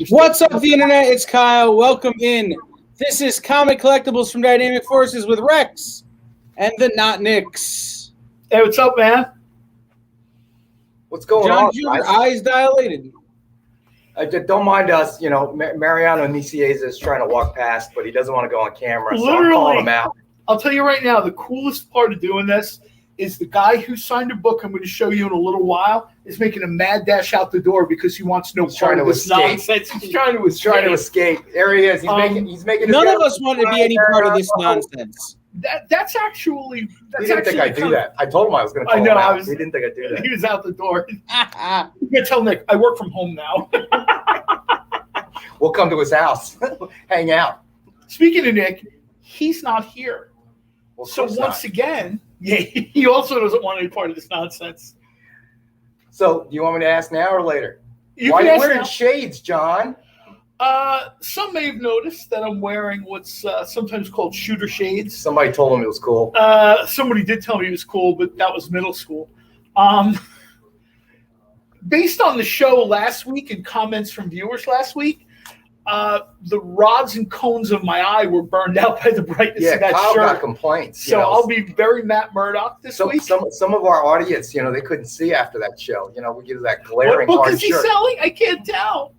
What's up, the internet? It's Kyle. Welcome in. This is Comic Collectibles from Dynamic Forces with Rex and the Not Nicks. Hey, what's up, man? What's going John, on? your eyes dilated. Don't mind us. You know, Mariano Nicieza is trying to walk past, but he doesn't want to go on camera. Literally, so I'm calling him out. I'll tell you right now, the coolest part of doing this is the guy who signed a book I'm going to show you in a little while is making a mad dash out the door because he wants no part of this nonsense. He's trying to escape. There he is. He's making. None of us want to be any part of this nonsense. That's actually. He didn't think I'd do that. I told him I was going to call him out. He didn't think I'd do that. He was out the door. You can tell Nick, I work from home now. We'll come to his house, hang out. Speaking of Nick, he's not here. Well, so once again, yeah, he also doesn't want any part of this nonsense. So, do you want me to ask now or later? Why are you wearing shades, John? Some may have noticed that I'm wearing what's sometimes called shooter shades. Somebody told him it was cool. Somebody did tell me it was cool, but that was middle school. Based on the show last week and comments from viewers last week, the rods and cones of my eye were burned out by the brightness of that Kyle shirt. Got complaints. So I'll be very Matt Murdock this week. Some of our audience, they couldn't see after that show. We give that glaring what book hard is he shirt. selling? I can't tell.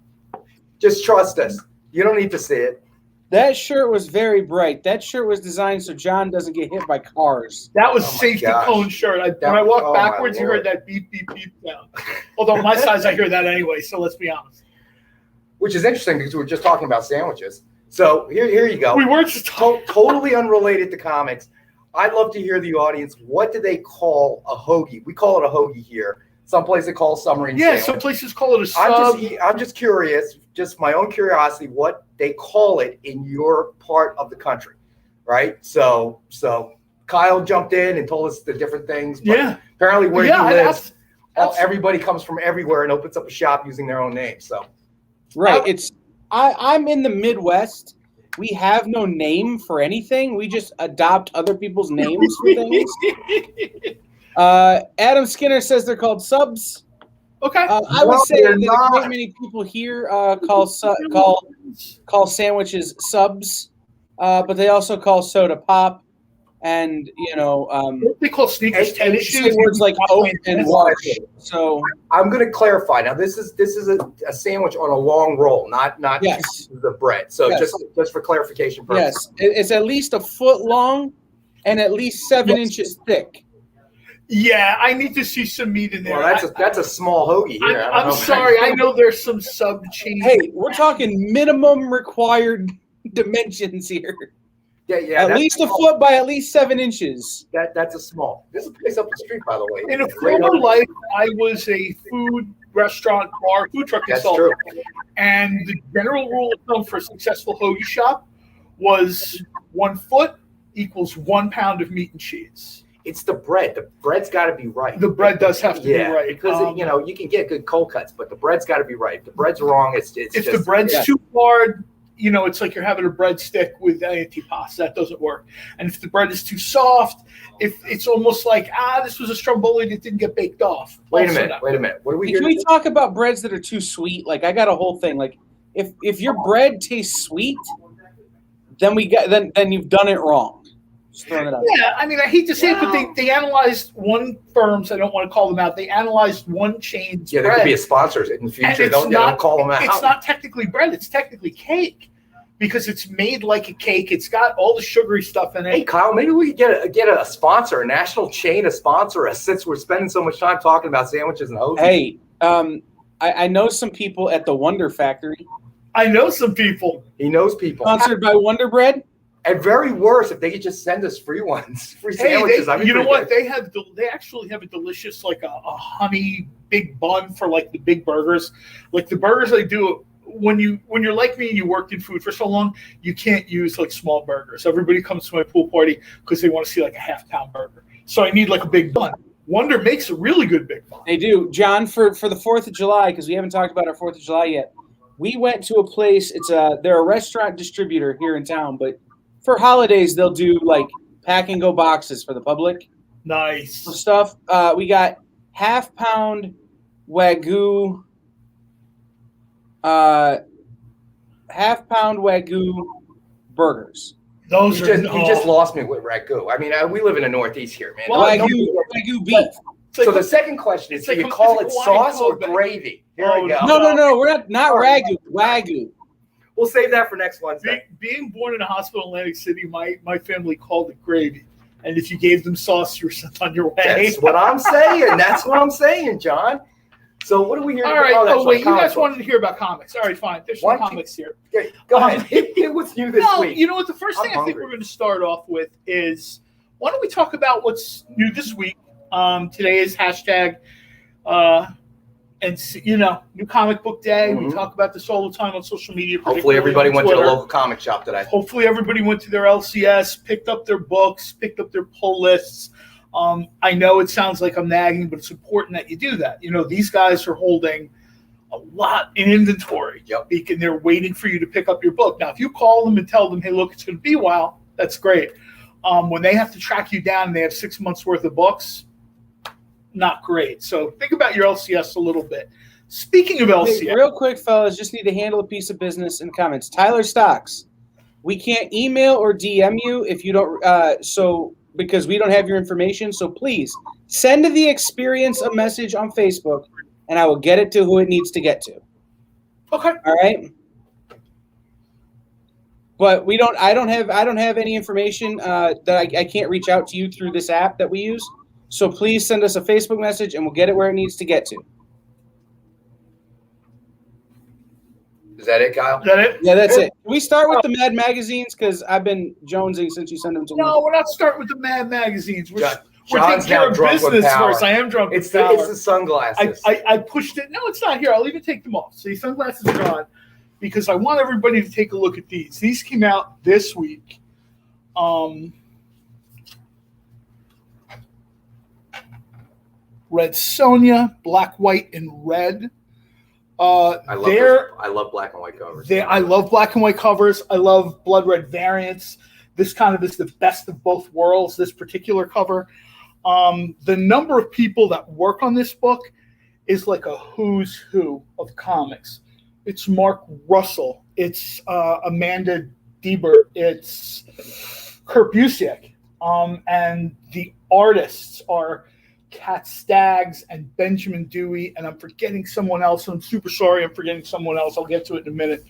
Just trust us. You don't need to see it. That shirt was very bright. That shirt was designed so John doesn't get hit by cars. That was safety cone shirt. When I walked backwards, you heard that beep, beep, beep sound. Although my size, I hear that anyway, so let's be honest. Which is interesting because we were just talking about sandwiches. So here you go. We were just totally unrelated to comics. I'd love to hear the audience. What do they call a hoagie? We call it a hoagie here. Some places call it submarine sandwich. Some places call it a sub. I'm just curious, just my own curiosity, what they call it in your part of the country, right? So Kyle jumped in and told us the different things. But apparently where he lives, everybody comes from everywhere and opens up a shop using their own name. So. Right. I'm in the Midwest. We have no name for anything. We just adopt other people's names for things. Adam Skinner says they're called subs. Okay. I would say that a great many people here call sandwiches subs, but they also call soda pop, and they call sneakers tennis shoes. Words like oat and wash. So I'm going to clarify. Now this is a sandwich on a long roll, not the bread. So just for clarification purposes. Yes, it's at least a foot long and at least 7 inches thick. Yeah, I need to see some meat in there. Well, that's a small hoagie here. I'm sorry. I know there's some sub chain. Hey, we're talking minimum required dimensions here. Yeah. At least a foot by at least 7 inches. That's a small. There's a place up the street, by the way. In a former life, I was a food restaurant, bar, food truck consultant. True. And the general rule of thumb for a successful hoagie shop was 1 foot equals 1 pound of meat and cheese. It's the bread. The bread's got to be right. The bread does have to be right. Because, you can get good cold cuts, but the bread's got to be right. If the bread's wrong, it's if the bread's too hard, it's like you're having a breadstick with antipasto. That doesn't work. And if the bread is too soft, if it's almost like, this was a stromboli that didn't get baked off. Wait a minute. What are we Can we talk about breads that are too sweet? Like, I got a whole thing. Like, if your bread tastes sweet, then you've done it wrong. Just throwing it out. Yeah, I mean, I hate to say it, but they analyzed one firm's. I don't want to call them out. They analyzed one chain's bread. There could be a sponsor in the future. Don't call them out. It's not technically bread. It's technically cake because it's made like a cake. It's got all the sugary stuff in it. Hey, Kyle, maybe we could get a sponsor, a national chain to sponsor us since we're spending so much time talking about sandwiches and hoagies. Hey, I know some people at the Wonder Factory. I know some people. He knows people. Sponsored by Wonder Bread. At very worst, if they could just send us free sandwiches. You know what? They actually have a delicious, like a honey big bun for like the big burgers. Like the burgers they do, when you're like me and you worked in food for so long, you can't use like small burgers. Everybody comes to my pool party because they want to see like a half-pound burger. So I need like a big bun. Wonder makes a really good big bun. They do. John, for the 4th of July, because we haven't talked about our 4th of July yet, we went to a place. They're a restaurant distributor here in town, but for holidays, they'll do like pack and go boxes for the public. Nice stuff. We got half-pound Wagyu burgers. Those you just lost me with ragu. I mean, we live in the Northeast here, man. Well, Wagyu beef. So the second question is, do you call it sauce or gravy? Here we go. No, we're not ragu. Wagyu. We'll save that for next Wednesday. Being born in a hospital in Atlantic City, my family called it gravy. And if you gave them sauce, you were sent on your way. That's what I'm saying. That's what I'm saying, John. So what are we here about? All right. Wait. You guys wanted to hear about comics. All right, fine. There's some comics here. Okay, go ahead. Hit what's new this week. You know what? The first thing I think we're going to start off with is, why don't we talk about what's new this week? Today is hashtag new comic book day. We talk about this all the time on social media. Hopefully everybody went to the local comic shop today. Hopefully everybody went to their LCS, picked up their books, picked up their pull lists. I know it sounds like I'm nagging, but it's important that you do that. These guys are holding a lot in inventory. Yep. And they're waiting for you to pick up your book. Now, if you call them and tell them, hey, look, it's going to be a while, that's great. When they have to track you down and they have 6 months worth of books, not great. So think about your LCS a little bit. Speaking of LCS. Hey, real quick, fellas, just need to handle a piece of business in comments. Tyler Stocks, we can't email or DM you if you don't, because we don't have your information. So please send the experience a message on Facebook and I will get it to who it needs to get to. Okay. All right. But I don't have any information that I can't reach out to you through this app that we use. So please send us a Facebook message and we'll get it where it needs to get to. Is that it, Kyle? Is that it? Yeah, that's it. Can we start with the Mad magazines? Because I've been jonesing since you sent them to me. No, we're not starting with the Mad magazines. We're John's taking care of business first. I am drunk with power. It's the sunglasses. I pushed it. No, it's not here. I'll even take them off. So the sunglasses are on because I want everybody to take a look at these. These came out this week. Red Sonja, black, white, and red. I love black and white covers. I love black and white covers. I love blood red variants. This kind of is the best of both worlds, this particular cover. The number of people that work on this book is like a who's who of comics. It's Mark Russell. It's Amanda Diebert. It's Kurt Busiek. And the artists are Kat Staggs and Benjamin Dewey, and I'm forgetting someone else. I'm super sorry I'm forgetting someone else. I'll get to it in a minute.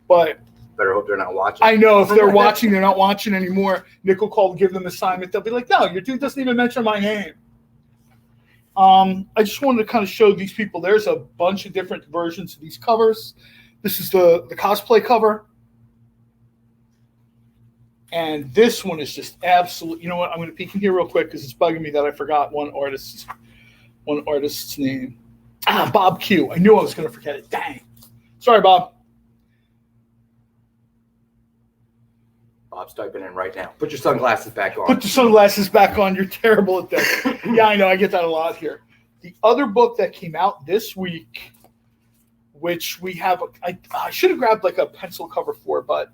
But better hope they're not watching. I know if they're watching, they're not watching anymore. Nick will call to give them an assignment. They'll be like, no, your dude doesn't even mention my name. I just wanted to kind of show these people. There's a bunch of different versions of these covers. This is the cosplay cover. And this one is just absolute. You know what? I'm going to peek in here real quick because it's bugging me that I forgot one artist's name. Bob Q. I knew I was going to forget it. Dang. Sorry, Bob. Bob's typing in right now. Put your sunglasses back on. Put the sunglasses back on. You're terrible at that. Yeah, I know. I get that a lot here. The other book that came out this week, which we have, I should have grabbed like a pencil cover for, but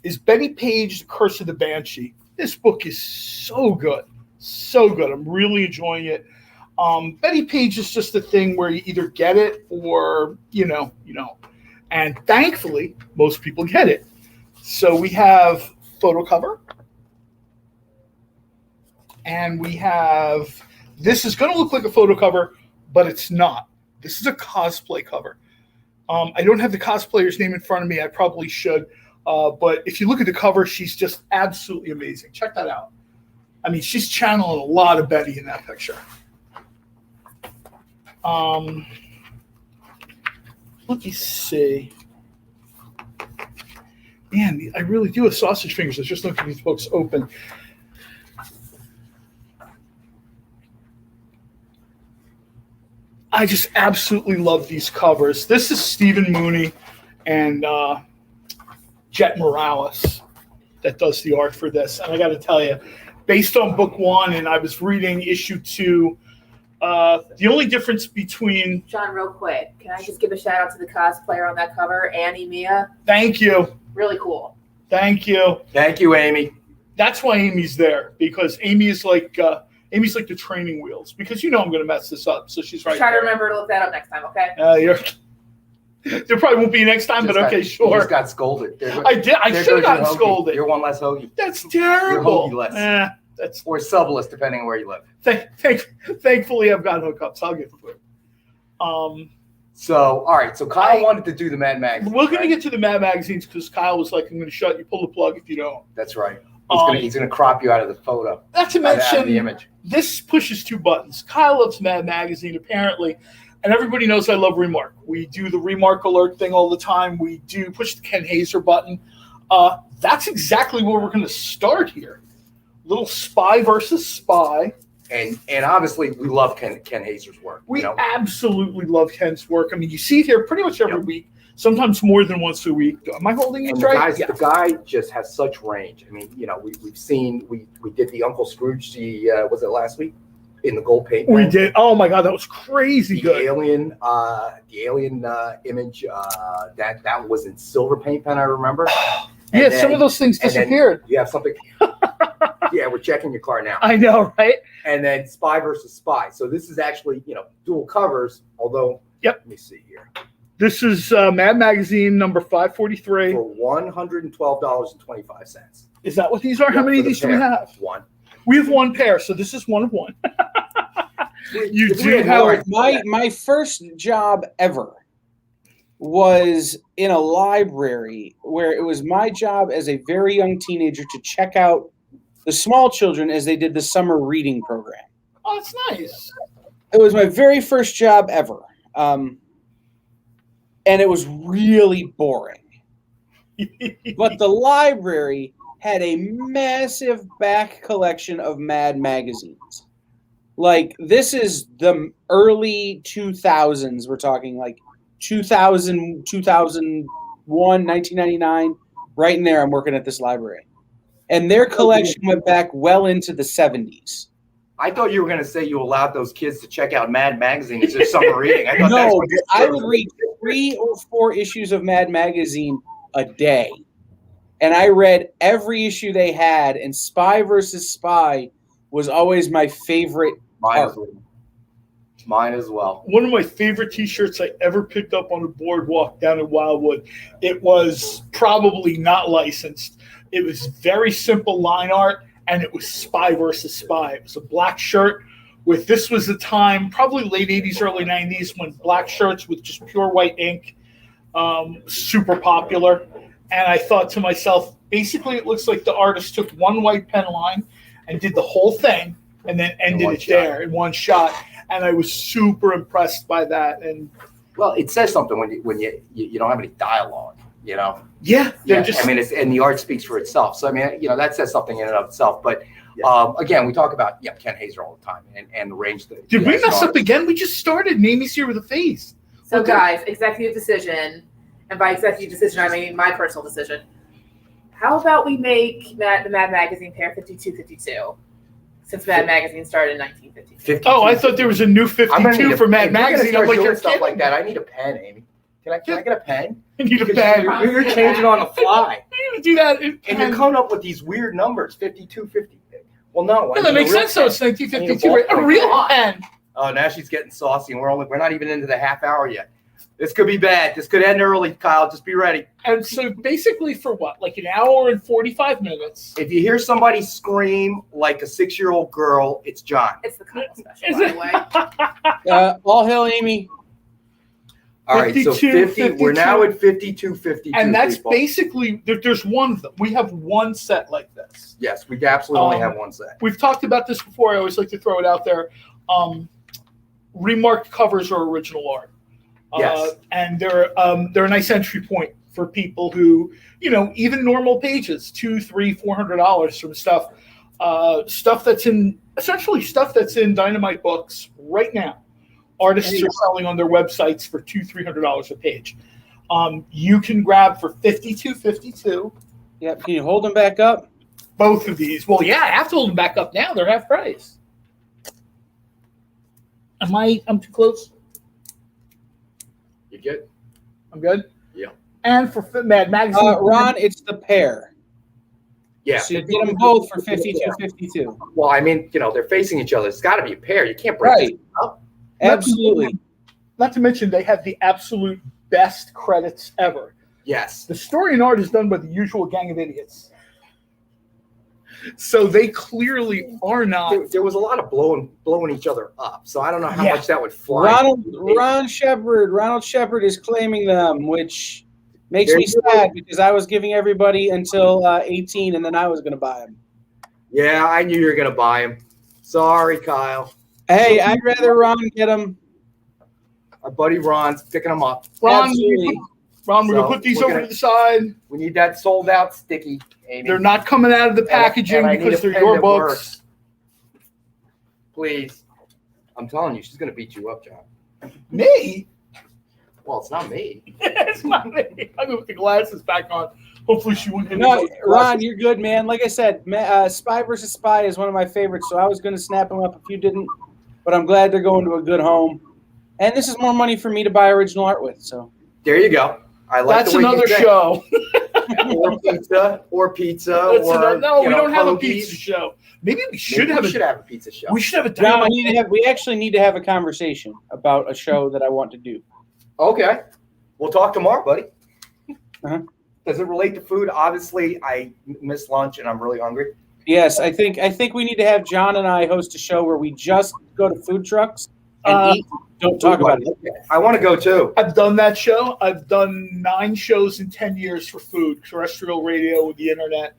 is Betty Page, The Curse of the Banshee. This book is so good. So good. I'm really enjoying it. Betty Page is just a thing where you either get it or, you know. And thankfully, most people get it. So we have photo cover. And we have, this is going to look like a photo cover, but it's not. This is a cosplay cover. I don't have the cosplayer's name in front of me. I probably should. But if you look at the cover, she's just absolutely amazing. Check that out. I mean, she's channeling a lot of Betty in that picture. Let me see. Man, I really do have sausage fingers. I just looked at these books open. I just absolutely love these covers. This is Stephen Mooney and Jet Morales that does the art for this. And I got to tell you, based on book 1, and I was reading issue 2, the only difference between... John, real quick, can I just give a shout out to the cosplayer on that cover, Annie Mia? Thank you. Really cool. Thank you. Thank you, Amy. That's why Amy's there, because Amy is like the training wheels, because I'm going to mess this up, so she's right Try there. to remember to look that up next time, okay? There probably won't be next time, but okay, sure. You just got scolded. I did. I should have gotten scolded. You're one less hoagie. That's terrible. You're hoagie less. Or subless, depending on where you live. Thankfully, I've got hookups. I'll get the food. So, all right. So Kyle wanted to do the Mad Magazine. We're going to get to the Mad Magazines because Kyle was like, I'm going to shut you, pull the plug if you don't. That's right. He's going to crop you out of the photo. Not to mention, the image. This pushes 2 buttons. Kyle loves Mad Magazine, apparently, and everybody knows I love Remark. We do the Remark alert thing all the time. We do push the Ken Haeser button. That's exactly where we're going to start here. Little spy versus spy. And obviously, we love Ken Haeser's work. We absolutely love Ken's work. I mean, you see it here pretty much every week, sometimes more than once a week. Am I holding it right? The guy just has such range. I mean, we've seen, we did the Uncle Scrooge, was it last week? In the gold paint. We did. Oh my God, that was crazy good. The alien image, that was in silver paint pen, I remember. Yeah, some of those things disappeared. You have something. Yeah, we're checking your car now. I know, right? And then Spy versus Spy. So this is actually, dual covers, although, Let me see here. This is Mad Magazine number 543. For $112.25. Is that what these are? How many of these do we have? 1. We have 1 pair, so this is 1 of 1. You do have my first job ever was in a library where it was my job as a very young teenager to check out the small children as they did the summer reading program. Oh, that's nice. It was my very first job ever. And it was really boring. But the library had a massive back collection of Mad magazines. Like, this is the early 2000s. We're talking like 2000, 2001, 1999. Right in there, I'm working at this library. And their collection went back well into the 70s. I thought you were going to say you allowed those kids to check out Mad Magazine as their summer reading. I thought No, I would read 3 or 4 issues of Mad Magazine a day. And I read every issue they had, and Spy versus Spy was always my favorite part. Mine as well. One of my favorite T-shirts I ever picked up on the boardwalk down in Wildwood. It was probably not licensed. It was very simple line art, and it was Spy versus Spy. It was a black shirt with, this was the time, probably late 80s, early 90s, when black shirts with just pure white ink, super popular. And I thought to myself, basically it looks like the artist took one white pen line and did the whole thing and then ended it there in one shot. And I was super impressed by that. And well, it says something when you don't have any dialogue, Yeah. I mean, and the art speaks for itself. So I mean, that says something in and of itself. But again, we talk about Ken Haeser all the time and the range. Did we mess up again? We just started. Amy's here with a face. So guys, executive decision, and by executive decision I mean my personal decision. How about we make the Mad Magazine pair 5252? Since Mad Magazine started in 1952. Oh, I thought there was a new 52 for Mad Magazine. I'm like, you're stuff like that. I need a pen, Amy. Can I get a pen? I need a pen. You're changing on the fly. You're gonna do that, and you're coming up with these weird numbers, 52, 50. Well, no. Yeah, that makes sense. So it's 1952. A real pen. Oh, now she's getting saucy, and we're not even into the half hour yet. This could be bad. This could end early, Kyle. Just be ready. And so basically for what? Like an hour and 45 minutes. If you hear somebody scream like a 6-year-old girl, it's John. It's the Kyle special, by the way. All hail Amy. All right, so 50. We're now at 52, 52. And that's basically, there's one of them. We have one set like this. Yes, we absolutely only have one set. We've talked about this before. I always like to throw it out there. Remarked covers are original art. Yes. And they're a nice entry point for people who, even normal pages, $200, $300, $400 from stuff that's in Dynamite books right now. Artists are selling on their websites for $200, $300 a page. You can grab for $52.52. Yep. Can you hold them back up? Both of these. Well, yeah, I have to hold them back up now. They're half price. I'm too close? You good? I'm good? Yeah. And for Mad Magazine. Ron, it's the pair. Yeah. So you get them both for $52.52. Well, I mean, they're facing each other. It's got to be a pair. You can't break this up. Absolutely. Not to mention, they have the absolute best credits ever. Yes. The story and art is done by the usual gang of idiots. So they clearly are not. There was a lot of blowing each other up. So I don't know how much that would fly. Ronald Shepard is claiming them, which makes me sad because I was giving everybody until 18, and then I was going to buy them. Yeah, I knew you were going to buy them. Sorry, Kyle. Hey, I'd rather Ron get them. Our buddy Ron's picking them up. Ron, we're going to put these over to the side. We need that sold out sticky, Amy. They're not coming out of the packaging because they're your books. Works. Please. I'm telling you, she's going to beat you up, John. Me? Well, it's not me. It's not me. I'm going to put the glasses back on. Hopefully she wouldn't hit me. No, Ron, you're good, man. Like I said, Spy vs. Spy is one of my favorites, so I was going to snap them up if you didn't. But I'm glad they're going to a good home. And this is more money for me to buy original art with. So there you go. I like that's another show. or pizza. No, we don't have a pizza show. Maybe we should have a pizza show. We should have a we actually need to have a conversation about a show that I want to do. Okay. We'll talk tomorrow, buddy. Uh-huh. Does it relate to food? Obviously, I missed lunch and I'm really hungry. Yes, I think we need to have John and I host a show where we just go to food trucks and eat. Don't talk about it. I want to go too. I've done that show. I've done 9 shows in 10 years for food, terrestrial radio, with the internet.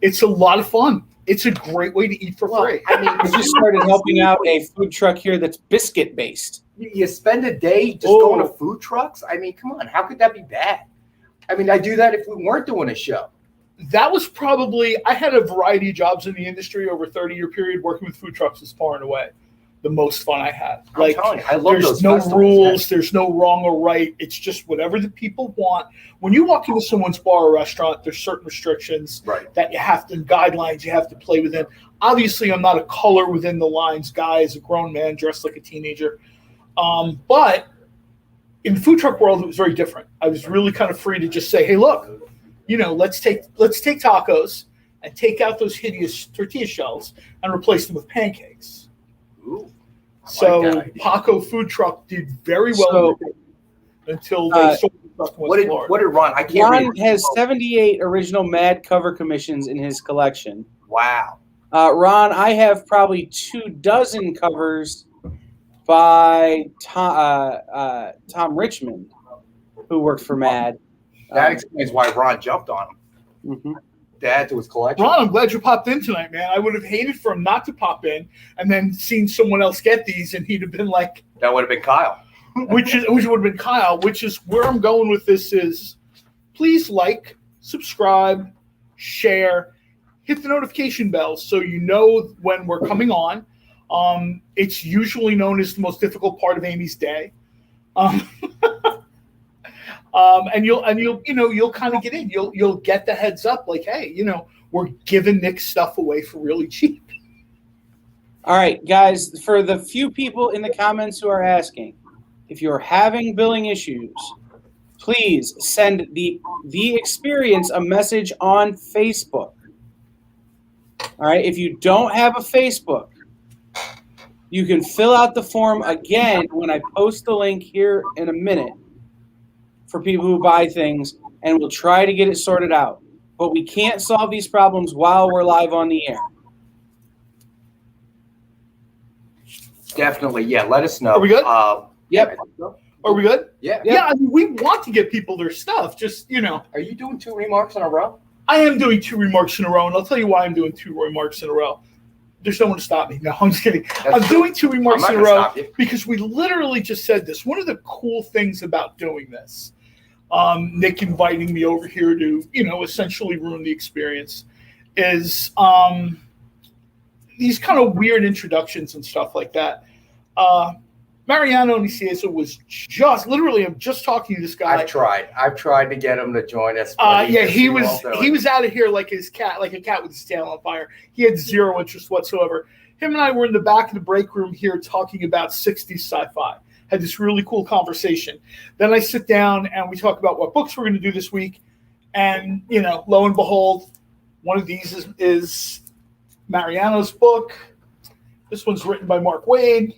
It's a lot of fun. It's a great way to eat for free. I mean, we just started helping out a food truck here that's biscuit based. You spend a day just going to food trucks? I mean, come on. How could that be bad? I mean, I do that if we weren't doing a show. That was probably, I had a variety of jobs in the industry over a 30-year period. Working with food trucks is far and away the most fun I had. I'm telling you, I love there's no rules. There's no wrong or right. It's just whatever the people want. When you walk into someone's bar or restaurant, there's certain restrictions that you have to, guidelines you have to play within. Obviously, I'm not a color within the lines guy as a grown man dressed like a teenager. But in the food truck world, it was very different. I was really kind of free to just say, hey, look, let's take tacos and take out those hideous tortilla shells and replace them with pancakes. Ooh, so Paco Food Truck did very well until they sold the truck. What did Ron? I can't Ron has 78 original Mad cover commissions in his collection. Wow. Ron, I have probably 24 covers by Tom Richmond, who worked for Mad. That explains why Ron jumped on him. Mm-hmm. To add to his collection. Ron, I'm glad you popped in tonight, man. I would have hated for him not to pop in and then seen someone else get these, and he'd have been like, that would have been Kyle. which would have been Kyle. Which is where I'm going with this is, please like, subscribe, share, hit the notification bell so you know when we're coming on. It's usually known as the most difficult part of Amy's day. And you'll kind of get in. You'll get the heads up, like, hey, we're giving Nick stuff away for really cheap. All right, guys, for the few people in the comments who are asking, if you're having billing issues, please send the experience a message on Facebook. All right, if you don't have a Facebook, you can fill out the form again when I post the link here in a minute for people who buy things, and we'll try to get it sorted out. But we can't solve these problems while we're live on the air. Definitely, yeah. Let us know. Are we good? Yep. Are we good? Yeah. Yeah, I mean, we want to get people their stuff. Just, Are you doing 2 remarks in a row? I am doing 2 remarks in a row, and I'll tell you why I'm doing 2 remarks in a row. There's no one to stop me. No, I'm just kidding. I'm doing 2 remarks in a row because we literally just said this. One of the cool things about doing this, Nick inviting me over here to, essentially ruin the experience, is these kind of weird introductions and stuff like that. Mariano Nicieza was I'm just talking to this guy. I've tried to get him to join us. He was out of here like a cat with his tail on fire. He had zero interest whatsoever. Him and I were in the back of the break room here talking about 60s sci-fi. Had this really cool conversation. Then I sit down and we talk about what books we're going to do this week. And, lo and behold, one of these is Mariano's book. This one's written by Mark Waid.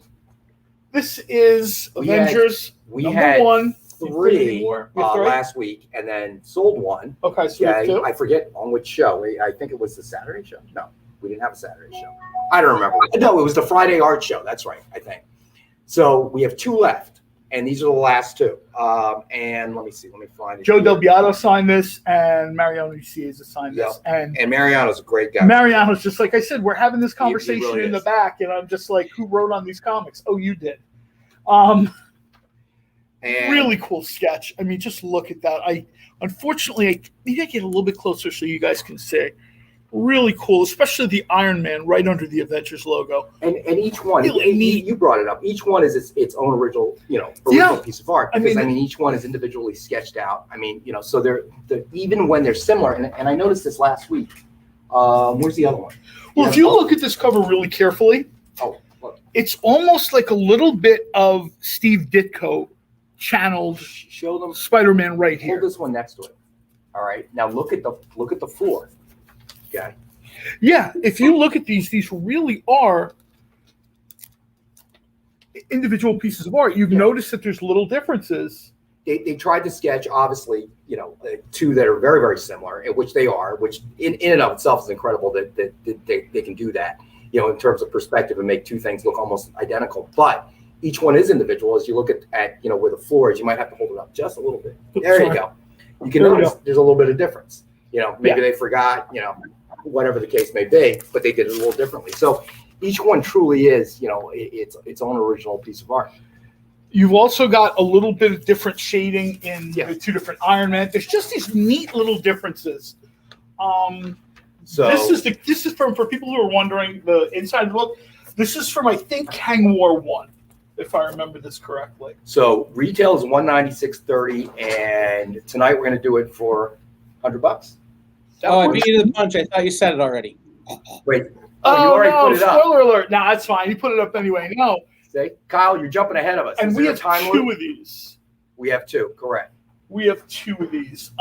This is Avengers number 1. 3 last week, and then sold 1. Okay, so we have 2. I forget on which show. I think it was the Saturday show. No, we didn't have a Saturday show. I don't remember. No, it was the Friday art show. That's right, I think. So we have 2 left, and these are the last 2. And let me see. Let me find it. Joe Del Beato signed this, and Mariano Nicieza signed this. And Mariano's a great guy. Mariano's just like I said, we're having this conversation really in the is. back, and I'm just like, who wrote on these comics? Oh, you did. And really cool sketch. I mean, just look at that. I need to get a little bit closer so you guys can see. Really cool, especially the Iron Man right under the Avengers logo. And each one, really neat. You brought it up. Each one is its own original, piece of art. Because each one is individually sketched out. So they're even when they're similar. And I noticed this last week. Where's the other one? Well, if you look at this cover really carefully, look. It's almost like a little bit of Steve Ditko channeled. Show them Spider-Man right here. Hold this one next to it. All right. Now look at the 4. Okay. Yeah, if you look at these really are individual pieces of art. You've noticed that there's little differences. They tried to sketch, obviously, 2 that are very, very similar, which they are, which in and of itself is incredible that they can do that, in terms of perspective and make 2 things look almost identical. But each one is individual. As you look at where the floor is, you might have to hold it up just a little bit. There you go. You can notice there's a little bit of difference. Maybe they forgot, whatever the case may be, but they did it a little differently. So each one truly is, its own original piece of art. You've also got a little bit of different shading in the 2 different Iron Man. There's just these neat little differences. So this is for people who are wondering the inside of the book. This is from I think Kang War 1, if I remember this correctly. So retail is $196.30, and tonight we're going to do it for $100. I beat you to the punch. I thought you said it already. Wait. You already put it up. Spoiler alert. No, that's fine. He put it up anyway. No. See? Kyle, you're jumping ahead of us. And we have 2 of these. We have 2, correct. We have 2 of these.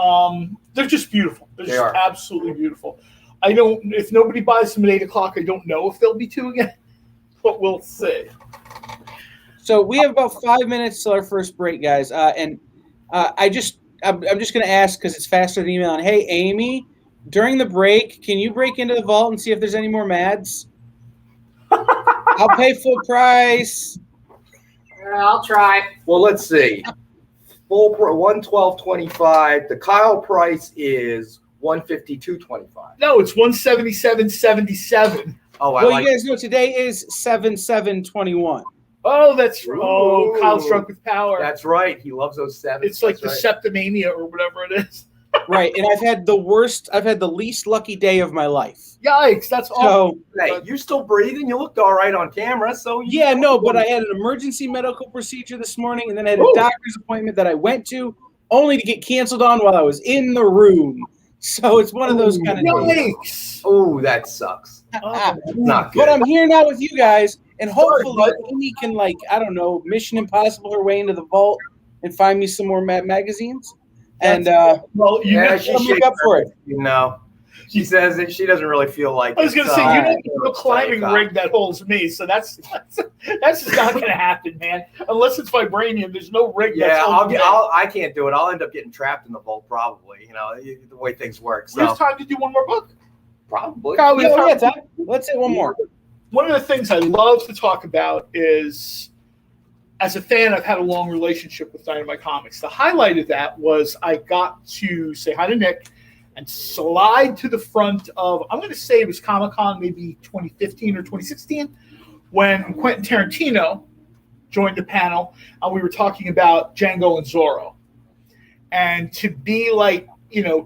They're just beautiful. They're just are absolutely beautiful. If nobody buys them at 8 o'clock, I don't know if there'll be 2 again, but we'll see. So we have about 5 minutes till our first break, guys. I'm just going to ask because it's faster than emailing. Hey, Amy, during the break, can you break into the vault and see if there's any more Mads? I'll pay full price. I'll try. Well, let's see. Full $112.25. The Kyle price is $152.25. No, it's $177.77. Oh, you guys know today is 7/7/21. Oh, that's Kyle's drunk with power. That's right. He loves those 7s. It's like the Septimania or whatever it is. Right, and I've had the least lucky day of my life. Yikes, that's awful. Hey, you're still breathing. You looked all right on camera. So but I had an emergency medical procedure this morning, and then I had a doctor's appointment that I went to. only to get canceled on while I was in the room. So it's one of those kind of Yikes! Oh, that sucks. Not good. But I'm here now with you guys, and hopefully Amy can, like, I don't know, Mission Impossible her way into the vault and find me some more magazines. And well, she look up for it. You know, she says that she doesn't really feel like. I was going to say, you don't have a climbing rig that holds me, so that's just not going to happen, man. Unless it's vibranium, there's no rig. Yeah, I can't do it. I'll end up getting trapped in the vault, probably. You know, the way things work. So. We have time to do one more book. Probably. Let's say one more. One of the things I love to talk about is, as a fan, I've had a long relationship with Dynamite Comics. The highlight of that was I got to say hi to Nick and slide to the front of, I'm going to say it was Comic-Con, maybe 2015 or 2016, when Quentin Tarantino joined the panel, and we were talking about Django and Zorro. And to be like,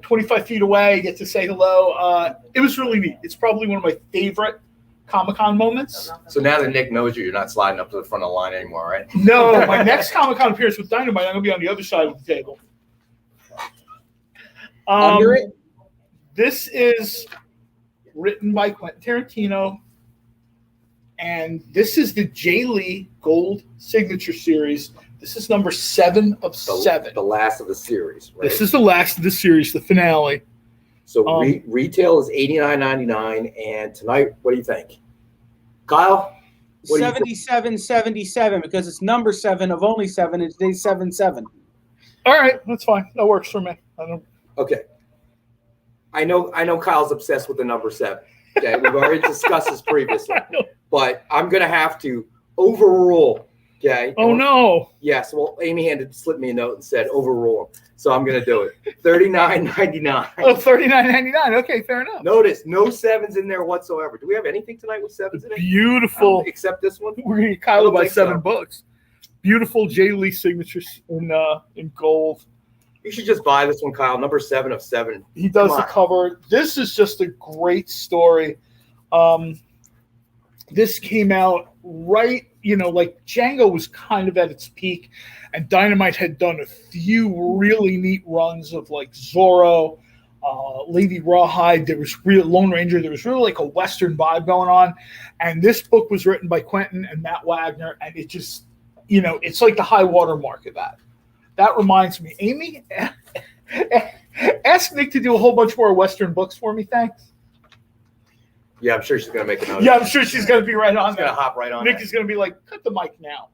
25 feet away, get to say hello, it was really neat. It's probably one of my favorite Comic-Con moments. So now that Nick knows you're not sliding up to the front of the line anymore, right? No, my next Comic-Con appearance with Dynamite, I'm going to be on the other side of the table. Under it? This is written by Quentin Tarantino, and this is the Jay Lee Gold Signature Series. This is number 7 of 7. The last of the series, right? This is the last of the series, the finale. So retail is $89.99, and tonight, what do you think? Kyle? $77.77 because it's number 7 of only 7, and today's 7/7. All right, that's fine. That works for me. Okay. I know Kyle's obsessed with the number 7. Okay, we've already discussed this previously, but I'm gonna have to overrule. Okay. Oh no. Yes. Well, Amy slipped me a note and said overrule him, so I'm gonna do it. $39.99. Oh, $39.99. Okay, fair enough. Notice no 7s in there whatsoever. Do we have anything tonight with 7s in it? Beautiful. Except this one. We're gonna Kyle by 7 books. Beautiful Jay Lee signatures in gold. You should just buy this one, Kyle. Number 7 of 7. He does the cover. This is just a great story. This came out right, like Django was kind of at its peak, and Dynamite had done a few really neat runs of like Zorro, Lady Rawhide. There was Lone Ranger. There was really like a Western vibe going on, and this book was written by Quentin and Matt Wagner, and it just, it's like the high water mark of that. That reminds me, Amy, ask Nick to do a whole bunch more Western books for me, thanks. Yeah, I'm sure she's going to make a note. Yeah, I'm sure she's going to be right on. She's going to hop right on. Nick is going to be like, cut the mic now.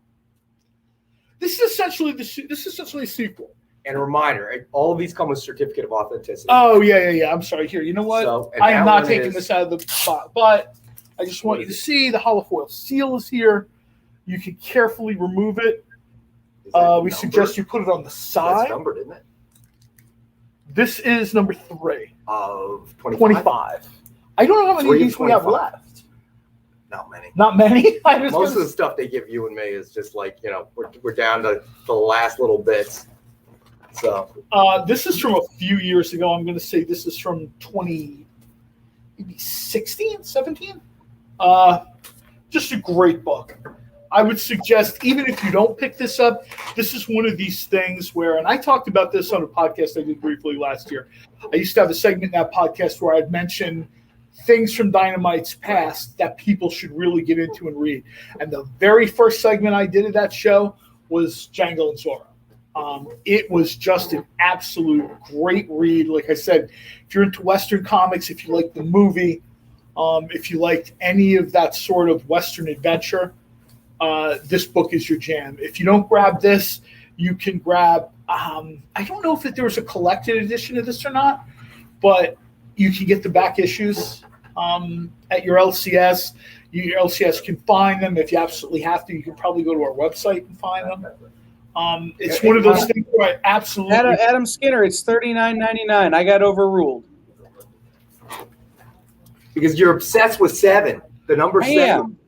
This is essentially a sequel. And a reminder, all of these come with certificate of authenticity. Oh, yeah. I'm sorry. Here, you know what? I am not taking this out of the spot, but I just want you to see the holofoil seal is here. You can carefully remove it. We suggest you put it on the side. That's numbered, isn't it? This is number 3 of 25. I don't know how many of these we have left. Not many. Not many? Most of the stuff they give you and me is just like, we're down to the last little bits. So this is from a few years ago. I'm going to say this is from 2016, 17. Just a great book. I would suggest, even if you don't pick this up, this is one of these things where, and I talked about this on a podcast I did briefly last year. I used to have a segment in that podcast where I'd mention things from Dynamite's past that people should really get into and read. And the very first segment I did of that show was Django and Zorro. It was just an absolute great read. Like I said, if you're into Western comics, if you like the movie, if you liked any of that sort of Western adventure, this book is your jam. If you don't grab this, you can grab, I don't know if there was a collected edition of this or not, but you can get the back issues at your LCS. Your LCS can find them. If you absolutely have to, you can probably go to our website and find them. It's one of those things where I absolutely... Adam Skinner, it's $39.99. I got overruled. Because you're obsessed with 7, the number 7. am.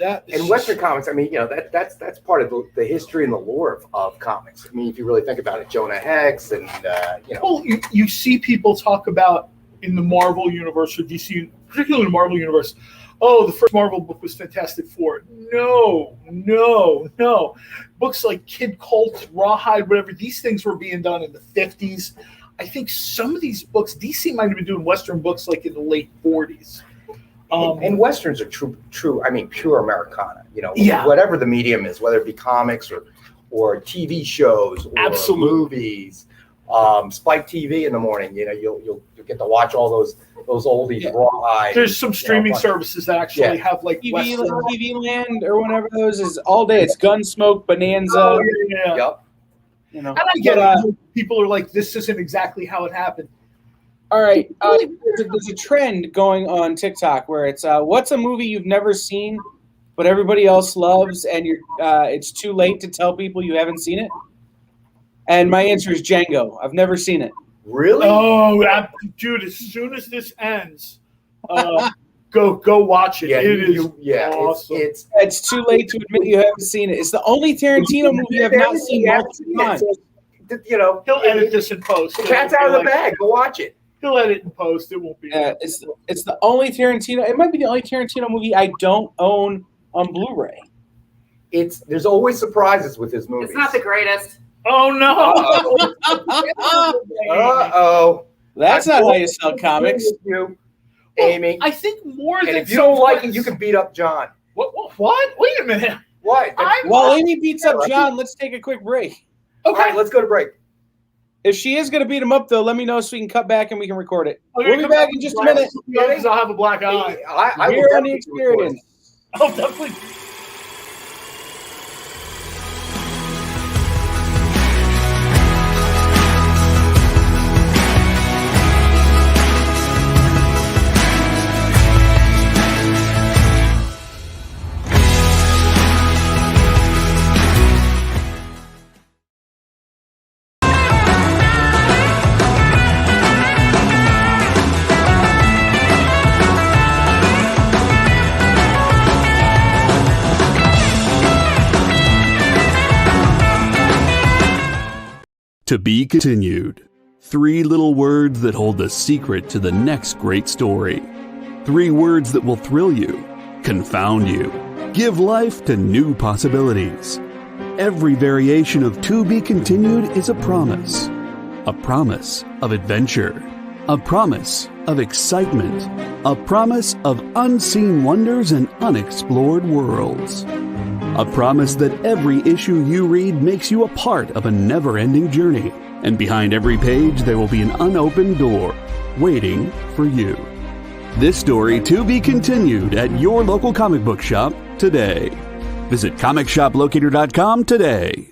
And Western comics, I mean, that's part of the history and the lore of comics. I mean, if you really think about it, Jonah Hex and, Well, you see people talk about in the Marvel universe or DC, particularly the Marvel universe, oh, the first Marvel book was Fantastic Four. No. Books like Kid Colt, Rawhide, whatever, these things were being done in the 50s. I think some of these books, DC might have been doing Western books like in the late 40s. And Westerns are true. I mean, pure Americana. Whatever the medium is, whether it be comics or TV shows or Absolutely. Movies. Spike TV in the morning. You'll get to watch all those oldies. Rawhide. There's some streaming services that actually have like TV Land or whatever those is all day. It's Gunsmoke, Bonanza. Oh, yeah. Yep. And I get it. People are like, this isn't exactly how it happened. All right. There's a trend going on TikTok where it's what's a movie you've never seen, but everybody else loves, and it's too late to tell people you haven't seen it. And my answer is Django. I've never seen it. Really? Oh, dude! As soon as this ends, go watch it. Yeah, it is awesome. It's too late to admit you haven't seen it. It's the only Tarantino movie I've not seen multiple times. He'll edit this in post. The cat's out of the bag. Go watch it. He'll edit in post. It won't be. It's the only Tarantino. It might be the only Tarantino movie I don't own on Blu-ray. There's always surprises with his movies. It's not the greatest. Oh no! Uh-oh. That's not how you sell comics. Amy. I think more than if you don't like it, you can beat up John. What? Wait a minute. What? While Amy beats up John, let's take a quick break. Okay. All right, let's go to break. If she is going to beat him up, though, let me know so we can cut back and we can record it. Okay, we'll be back in just a minute. Because I'll have a black eye. We're on the experience. I'll definitely. To be continued. 3 little words that hold the secret to the next great story. 3 words that will thrill you, confound you, give life to new possibilities. Every variation of To Be Continued is a promise of adventure, a promise of excitement, a promise of unseen wonders and unexplored worlds. A promise that every issue you read makes you a part of a never-ending journey. And behind every page, there will be an unopened door waiting for you. This story to be continued at your local comic book shop today. Visit comicshoplocator.com today.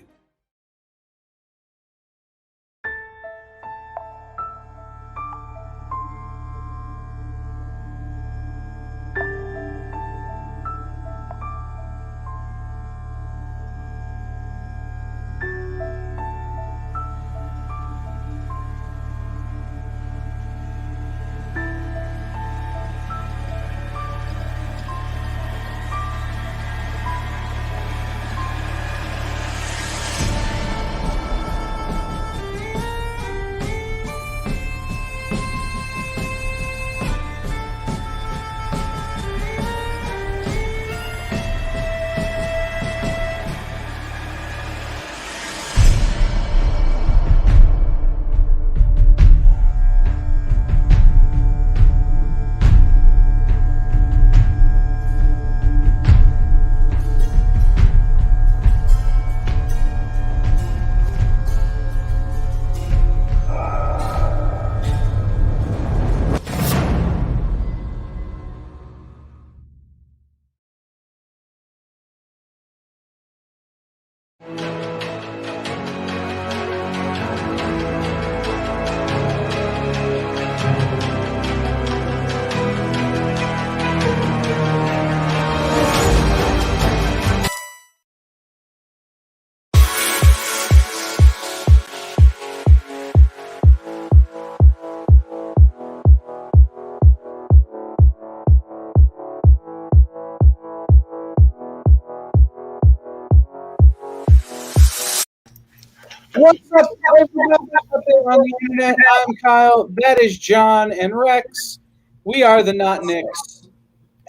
What's up, everybody out there on the internet? I'm Kyle. That is John and Rex. We are the Not Nicks.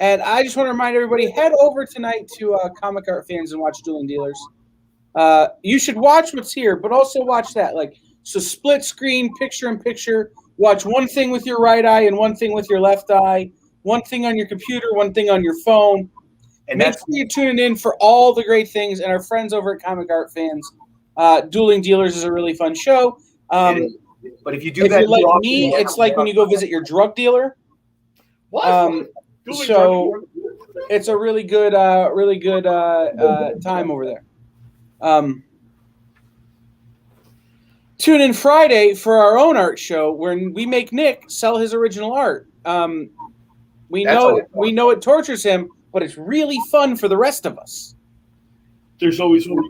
And I just want to remind everybody, head over tonight to Comic Art Fans and watch Dueling Dealers. You should watch what's here, but also watch that. So split screen, picture in picture. Watch one thing with your right eye and one thing with your left eye. One thing on your computer, one thing on your phone. And make sure you're tuning in for all the great things. And our friends over at Comic Art Fans, Dueling Dealers is a really fun show. But if you do if that, you're like me, it's like when you go visit your drug dealer. What? So it's a really good time over there. Tune in Friday for our own art show where we make Nick sell his original art. We know it tortures him, but it's really fun for the rest of us. There's always one.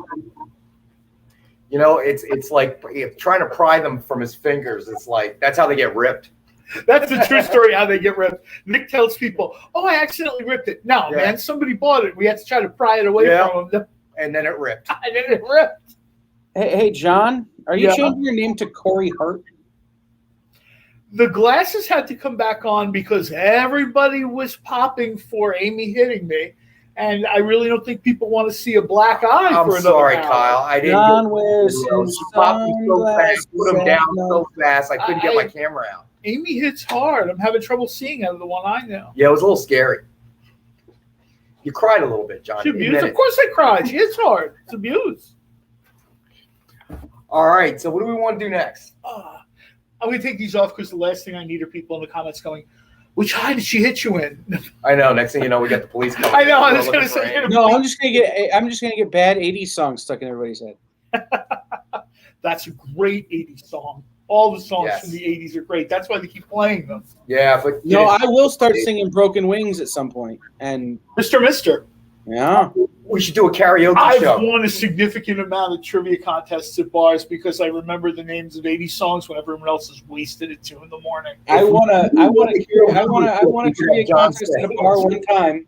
It's like trying to pry them from his fingers. It's like that's how they get ripped. That's the true story how they get ripped. Nick tells people, "Oh, I accidentally ripped it." No, man, somebody bought it. We had to try to pry it away from them, and then it ripped. Hey, John, are you changing your name to Corey Hart? The glasses had to come back on because everybody was popping for Amy hitting me, and I really don't think people want to see a black eye for another sorry, hour. Kyle. I didn't. John wears his popped me so fast, put him down so fast, I couldn't get my camera out. Amy hits hard. I'm having trouble seeing out of the one eye now. Yeah, it was a little scary. You cried a little bit, John. She abused. Of course I cried. She hits hard. It's abuse. All right, so what do we want to do next? I'm going to take these off because the last thing I need are people in the comments going, which eye did she hit you in? I know. Next thing you know, we got the police coming. I know. I was going to say. No, I'm just going to get bad 80s songs stuck in everybody's head. That's a great 80s song. All the songs from the 80s are great. That's why they keep playing them. Yeah, but I will start singing Broken Wings at some point. And Mr. Yeah. We should do a karaoke show. I've won a significant amount of trivia contests at bars because I remember the names of 80 songs when everyone else is wasted at 2 a.m. I want a trivia contest at a bar one time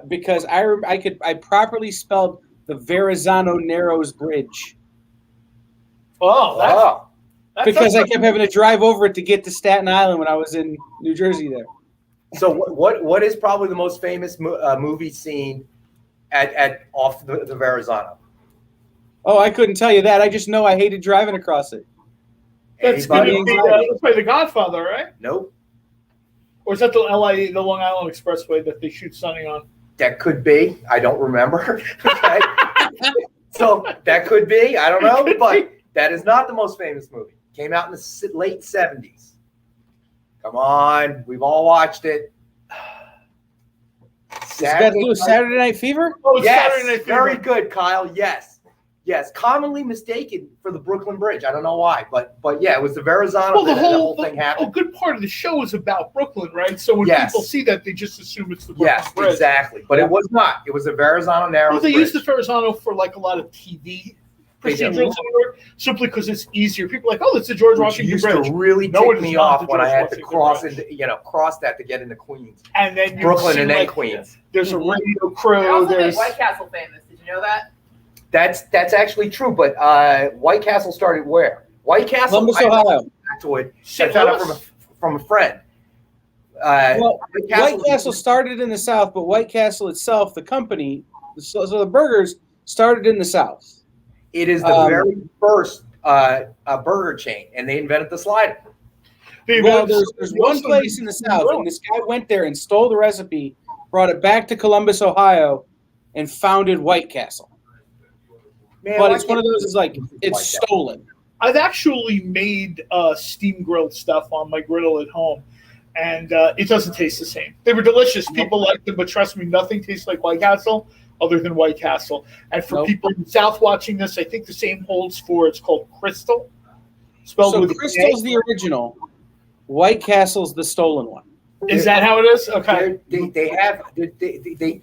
because I properly spelled the Verrazano Narrows Bridge. Oh, because I kept having to drive over it to get to Staten Island when I was in New Jersey there. So what is probably the most famous movie scene at off the Verrazano? Oh, I couldn't tell you that. I just know I hated driving across it. That's going to be The Godfather, right? Nope. Or is that the Long Island Expressway that they shoot Sonny on? That could be. I don't remember. Okay. So that could be. I don't know, but that is not the most famous movie. Came out in the late 70s. Come on, we've all watched it. Saturday Night Fever? Oh, yes, Saturday Night Fever. Very good, Kyle. Yes. Commonly mistaken for the Brooklyn Bridge. I don't know why, but yeah, it was the Verrazano. Well, the whole thing happened. A good part of the show is about Brooklyn, right? So when people see that, they just assume it's the Brooklyn Bridge. Yes, exactly. But it was not. It was the Verrazano Narrows. Well, they Bridge. use the Verrazano for like a lot of TV procedurals simply because it's easier. People are like, oh, it's the George Washington Bridge. Used to really tick me off when I had to cross that to get into Queens. And then Brooklyn and then Queens. There's a radio crew. They also made White Castle famous. Did you know that? That's actually true, but White Castle started where? White Castle, Columbus, Ohio. I found out from a friend. White Castle started in the South, but White Castle itself, the company, so the burgers started in the South. It is the very first burger chain, and they invented the slider. Well, there's one place in the South, and this guy went there and stole the recipe, brought it back to Columbus, Ohio, and founded White Castle. Man, but it's one of those, it's stolen. I've actually made steam grilled stuff on my griddle at home, and it doesn't taste the same. They were delicious. People liked them, but trust me, nothing tastes like White Castle other than White Castle. And for people in the South watching this, I think the same holds for, it's called Crystal. Spelled with Crystal's the original. White Castle's the stolen one. Is that how it is? Okay.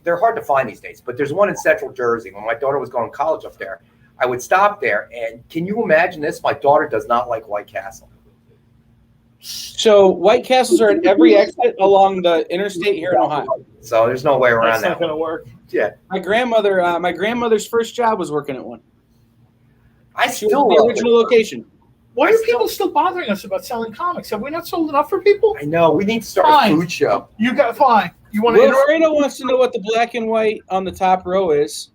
They're hard to find these days, but there's one in Central Jersey. When my daughter was going to college up there, I would stop there, and can you imagine this? My daughter does not like White Castle. So White Castles are at every exit along the interstate here in Ohio. So there's no way around that. That's not going to work. Yeah. My grandmother's first job was working at one. She was the original location. Why are people still bothering us about selling comics? Have we not sold enough for people? I know. We need to start a food show. You got fine. You want to Wilfredo wants to know what the black and white on the top row is.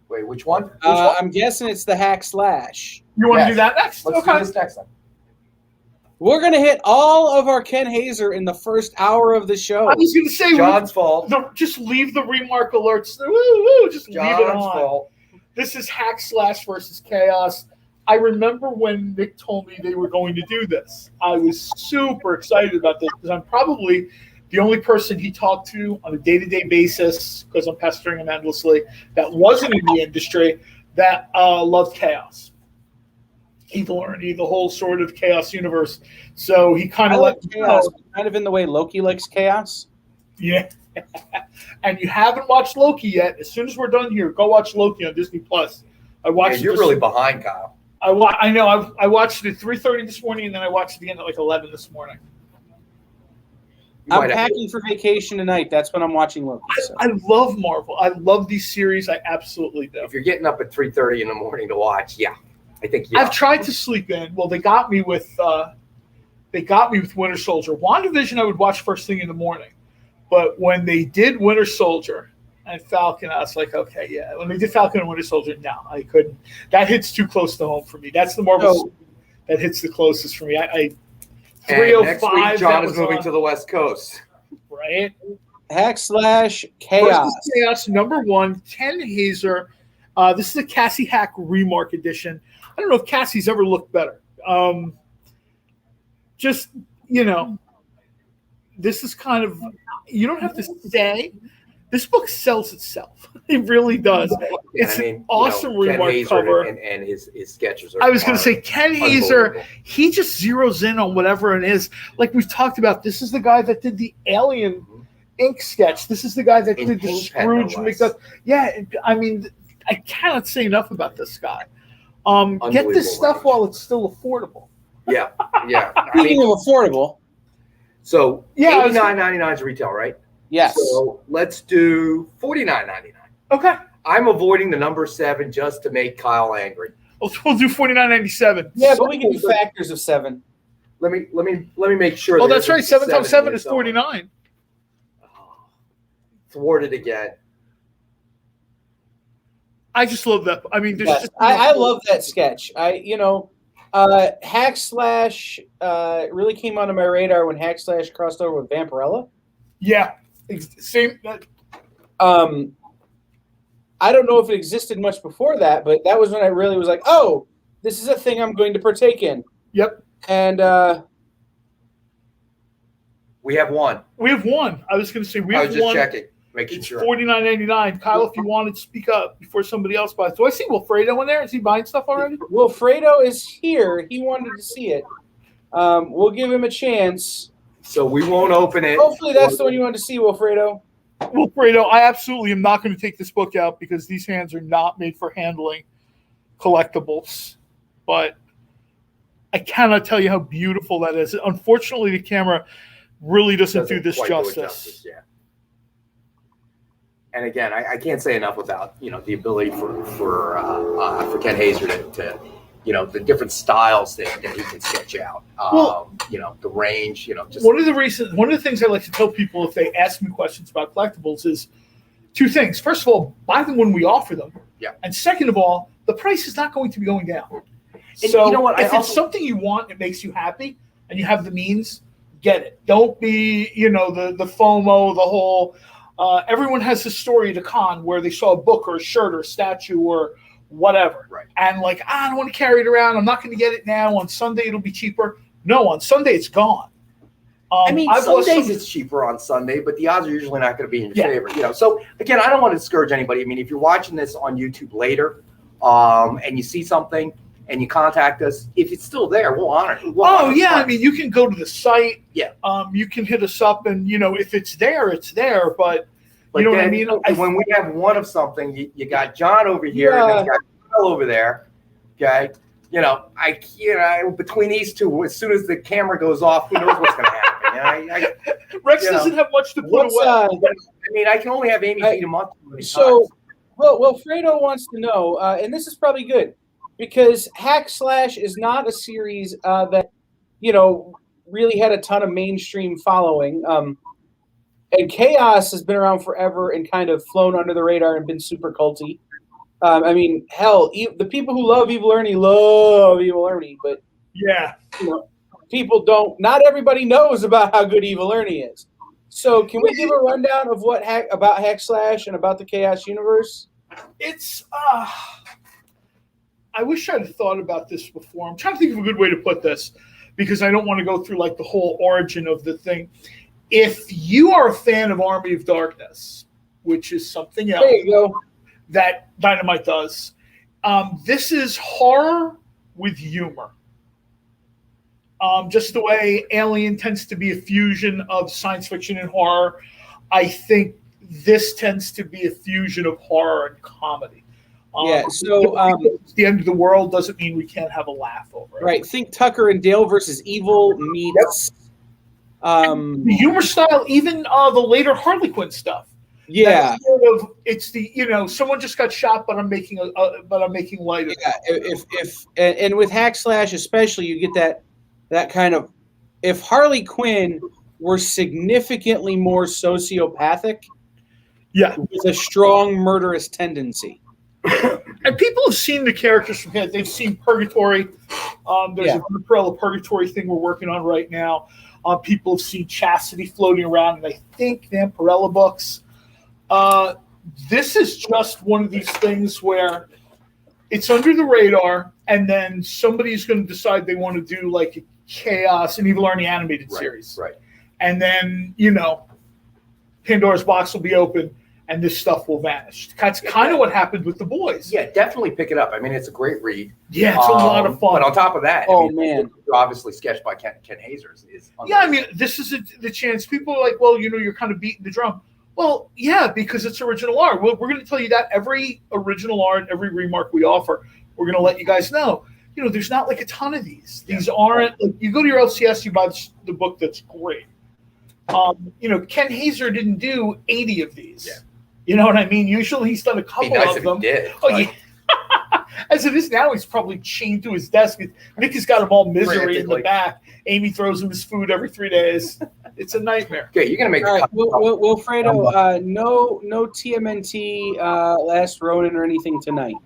Wait, which one? I'm guessing it's the hack slash. You want to do that next? Let's do this next time. We're going to hit all of our Ken Haeser in the first hour of the show. I was going to say, John's fault. Just leave the remark alerts. Woo, just John's leave it on. fault. This is hack slash versus chaos. I remember when Nick told me they were going to do this. I was super excited about this because I'm probably the only person he talked to on a day-to-day basis, because I'm pestering him endlessly, that wasn't in the industry, that loved chaos. He learned the whole sort of chaos universe. So he kind of like chaos, kind of in the way Loki likes chaos. Yeah. And you haven't watched Loki yet. As soon as we're done here, go watch Loki on Disney Plus. I watched. You're really behind, Kyle. I know. I watched it at 3:30 this morning, and then I watched it again at like 11 this morning. I'm packing for vacation tonight. That's when I'm watching Loki. So. I love Marvel. I love these series. I absolutely do. If you're getting up at 3:30 in the morning to watch, yeah, I think I've tried to sleep in. Well, they got me with Winter Soldier. WandaVision I would watch first thing in the morning, but when they did Winter Soldier and Falcon, I was like, okay, yeah. When they did Falcon and Winter Soldier, no, I couldn't. That hits too close to home for me. That's the Marvel that hits the closest for me. I 305. Next week, John is moving to the West Coast. Right? Hack slash chaos. Chaos #1, Ken Haeser. This is a Cassie Hack Remark edition. I don't know if Cassie's ever looked better. Just, this is kind of, you don't have to say, this book sells itself. It really does. It's an awesome Remark cover. And his sketches are. I was going to say, Ken Haeser, he just zeroes in on whatever it is. Like we've talked about, this is the guy that did the Alien ink sketch. This is the guy that did the Scrooge McDuck. Yeah, I mean, I cannot say enough about this guy. Get this stuff while it's still affordable. Yeah. Speaking of affordable. So $89.99 is retail, right? Yes. So let's do $49.99. Okay. I'm avoiding the number 7 just to make Kyle angry. We'll do $49.97. Yeah, but we can do factors of 7. Let me make sure. Oh, that's right. 7 times 7 is 49. Thwarted again. I just love that. I mean, I love that sketch. Hack Slash really came onto my radar when Hack Slash crossed over with Vampirella. Yeah, same. I don't know if it existed much before that, but that was when I really was like, oh, this is a thing I'm going to partake in. Yep. And we have one. We have one. I was going to say we have one. I was just checking. Making it's sure. $49.99. Kyle, if you wanted to speak up before somebody else buys. Do I see Wilfredo in there? Is he buying stuff already? Wilfredo is here. He wanted to see it. We'll give him a chance. So we won't open it. Hopefully that's the one you wanted to see, Wilfredo. Wilfredo, I absolutely am not going to take this book out because these hands are not made for handling collectibles. But I cannot tell you how beautiful that is. Unfortunately, the camera really doesn't do this justice. Yeah. And again, I can't say enough about the ability for Ken Haeser to the different styles that he can sketch out. The range. Just one of the things I like to tell people if they ask me questions about collectibles is 2 things. First of all, buy them when we offer them. Yeah. And second of all, the price is not going to be going down. And so you know what? If it's something you want, it makes you happy, and you have the means, get it. Don't be the FOMO, the whole. Everyone has a story at a con where they saw a book or a shirt or a statue or whatever. Right. And I don't want to carry it around. I'm not going to get it now. On Sunday, it'll be cheaper. No, on Sunday, it's gone. Some days it's cheaper on Sunday, but the odds are usually not going to be in your favor. So again, I don't want to discourage anybody. I mean, if you're watching this on YouTube later, and you see something and you contact us, if it's still there, we'll honor it. I mean, you can go to the site. Yeah. You can hit us up, and if it's there, it's there. But you know what I mean? When we have one of something, you got John over here, and then you got Kyle over there. Okay. Between these two, as soon as the camera goes off, who knows what's going to happen? Rex doesn't have much to put away. I can only have Amy feed him up. So, Wilfredo wants to know, and this is probably good, because Hack Slash is not a series that, really had a ton of mainstream following. And Chaos has been around forever and kind of flown under the radar and been super culty. I mean, hell, the people who love Evil Ernie, but yeah, people don't. Not everybody knows about how good Evil Ernie is. So, can we give a rundown of about Hack Slash and about the Chaos universe? It's I wish I'd thought about this before. I'm trying to think of a good way to put this because I don't want to go through like the whole origin of the thing. If you are a fan of Army of Darkness, which is something else that Dynamite does, this is horror with humor. Just the way Alien tends to be a fusion of science fiction and horror, I think this tends to be a fusion of horror and comedy. It's the end of the world doesn't mean we can't have a laugh over it. Right. Think Tucker and Dale versus Evil meets the humor style, even the later Harley Quinn stuff. Yeah, it's the someone just got shot, but I'm making light of it. And with Hack Slash especially, you get that kind of, if Harley Quinn were significantly more sociopathic, with a strong murderous tendency. And people have seen the characters from here. They've seen Purgatory. There's a Vampirella Purgatory thing we're working on right now. People have seen Chastity floating around, and I think Vampirella books. This is just one of these things where it's under the radar, and then somebody's going to decide they want to do like a Chaos and Evil Ernie animated series. Right. And then, Pandora's box will be open, and this stuff will vanish. That's kind of what happened with The Boys. Yeah, definitely pick it up. I mean, it's a great read. Yeah, it's a lot of fun. But on top of that, obviously sketched by Ken Haeser is I mean, this is the chance. People are like, well, you're kind of beating the drum. Well, yeah, because it's original art. We're going to tell you that every original art, every remark we offer, we're going to let you guys know. There's not like a ton of these. These aren't. Like, you go to your LCS, you buy the book that's great. Ken Haeser didn't do 80 of these. Yeah. You know what I mean? Usually he's done a couple of them. He did, yeah. As it is now, he's probably chained to his desk. Nick has got him all misery in the back. Amy throws him his food every 3 days. It's a nightmare. Okay, you're gonna make. All right, Wilfredo, no TMNT Last Ronin or anything tonight.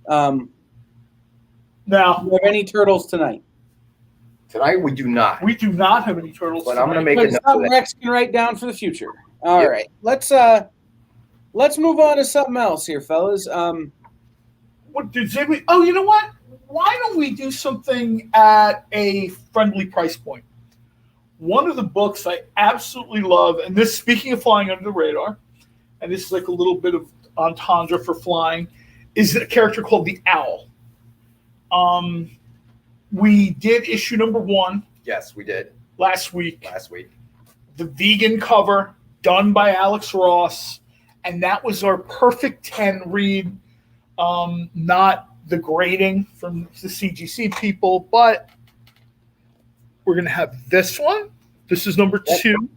Now, do you have any turtles tonight? Tonight we do not. We do not have any turtles. But tonight. I'm gonna make it. Something Rex can write down for the future. All right, let's move on to something else here, fellas. What did we? Oh, you know what? Why don't we do something at a friendly price point? One of the books I absolutely love, and this, speaking of flying under the radar, and this is like a little bit of entendre for flying, is a character called the Owl. We did issue number 1. Yes, we did. Last week. The vegan cover, done by Alex Ross, and that was our perfect 10 read. Not the grading from the CGC people, but we're going to have this one. This is number 2.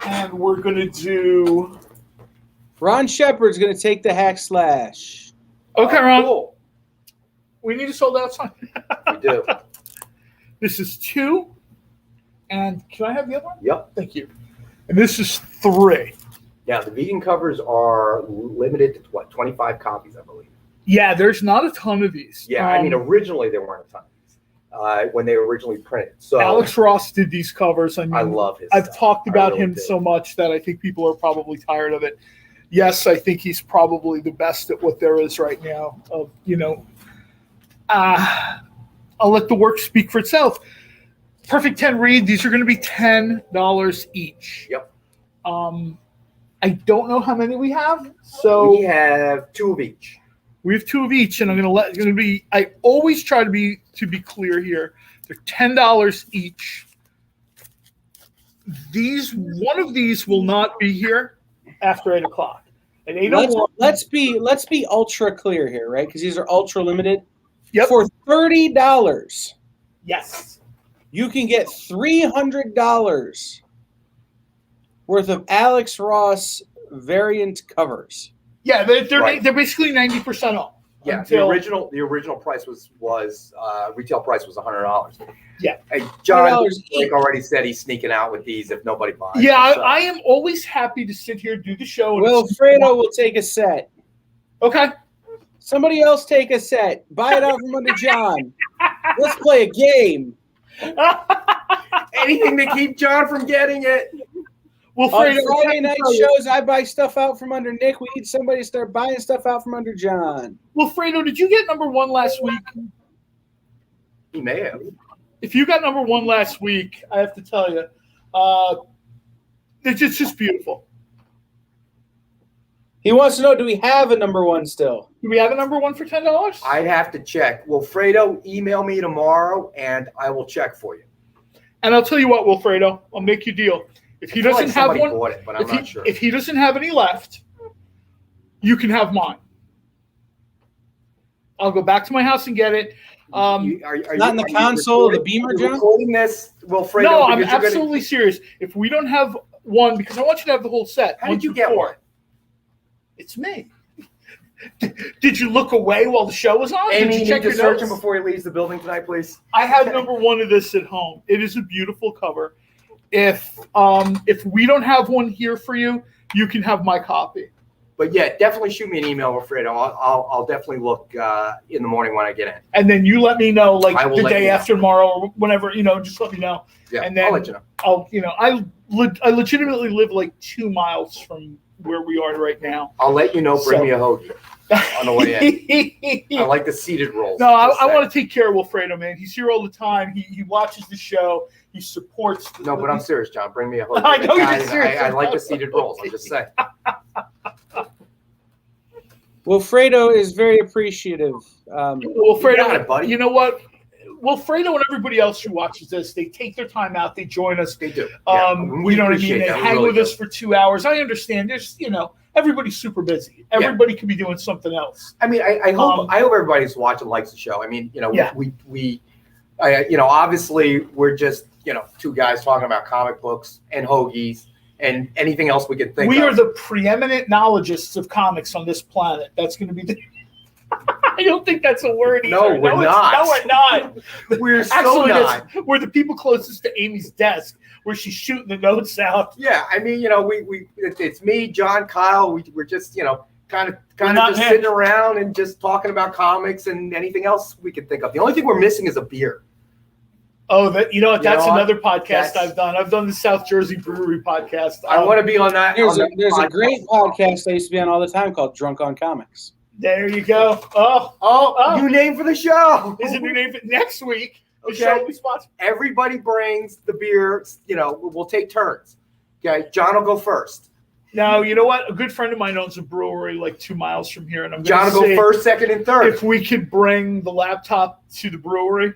And we're going to do... Ron Shepard's going to take the Hack Slash. Okay, Ron. Cool. We need a sold-out sign. We do. This is 2. And can I have the other one? Yep. Thank you. And this is 3. Now, the vegan covers are limited to 25 copies, I believe. Yeah, there's not a ton of these. Yeah, I mean, originally there weren't a ton of these when they were originally printed. So Alex Ross did these covers. I mean, I love his I've stuff. talked about him so much that I think people are probably tired of it. Yes, I think he's probably the best at what there is right now. I'll let the work speak for itself. Perfect 10 read. These are going to be $10 each. Yep. I don't know how many we have. So we have 2 of each. We have 2 of each, and I'm going to be. I always try to be clear here. They're $10 each. One of these will not be here after 8:00. At 8:01. Let's be ultra clear here, right? Because these are ultra limited. Yep. For $30, yes, you can get $300 worth of Alex Ross variant covers. Yeah, they're basically 90% off. Yeah, until the original price was retail price was $100. Yeah. Hey, John $100 already said he's sneaking out with these if nobody buys. Yeah, them, I am always happy to sit here, do the show. And Wilfredo will take a set. Okay. Somebody else take a set. Buy it out from under John. Let's play a game. anything to keep John from getting it. On Friday night shows, I buy stuff out from under Nick. We need somebody to start buying stuff out from under John. Well, Fredo, did you get number 1 last week? He may have. If you got number 1 last week, I have to tell you, it's just beautiful. He wants to know, do we have a number 1 still? Do we have a number 1 for $10? I'd have to check. Wilfredo, email me tomorrow, and I will check for you. And I'll tell you what, Wilfredo, I'll make you a deal. If he doesn't have one, bought it, but I'm not sure. If he doesn't have any left, you can have mine. I'll go back to my house and get it. Not in the console of the Beamer, John? Recording this, Wilfredo? No, I'm absolutely serious. If we don't have one, because I want you to have the whole set. How did you get one? It's me. Did you look away while the show was on? Amy, Did you check your search him notes? before he leaves the building tonight, please. I have number 1 of this at home. It is a beautiful cover. If we don't have one here for you, you can have my copy. But yeah, definitely shoot me an email, Wilfredo. I'll definitely look in the morning when I get in. And then you let me know, like the let day you know. after tomorrow or whenever, just let me know. Yeah, and then I'll let you know. I legitimately live like 2 miles from where we are right now. I'll let you know. Bring me a hoagie on the way in. I like the seated rolls. No, I want to take care of Wilfredo, man. He's here all the time. He watches the show. He supports. But I'm serious, John. Bring me a hoagie. I know you're serious. I like the seated rolls. I'm just saying. Wilfredo is very appreciative. Wilfredo, You got it, buddy. You know what? Wilfredo and everybody else who watches this, they take their time out. They join us. They do. You know what I mean? They hang with us for 2 hours. I understand. There's, everybody's super busy. Everybody could be doing something else. I mean, I hope everybody who's watching likes the show. I mean, obviously we're just, 2 guys talking about comic books and hoagies and anything else we could think of. We are the preeminent knowledgists of comics on this planet. That's going to be the... I don't think that's a word either. No, we're not. No, we're not. We're so not. We're the people closest to Amy's desk where she's shooting the notes out. Yeah, I mean, it's me, John, Kyle. We're just, kind of just sitting around and just talking about comics and anything else we can think of. The only thing we're missing is a beer. Oh, that's another podcast I've done. I've done the South Jersey Brewery podcast. I want to be on that. There's a great podcast I used to be on all the time called Drunk on Comics. There you go. New name for the show. Is it new name for next week? The Okay. show will be sponsored. Everybody brings the beer. We'll take turns. Okay, John will go first. Now, you know what? A good friend of mine owns a brewery like 2 miles from here, and I'm John will go first, second, and third. If we could bring the laptop to the brewery,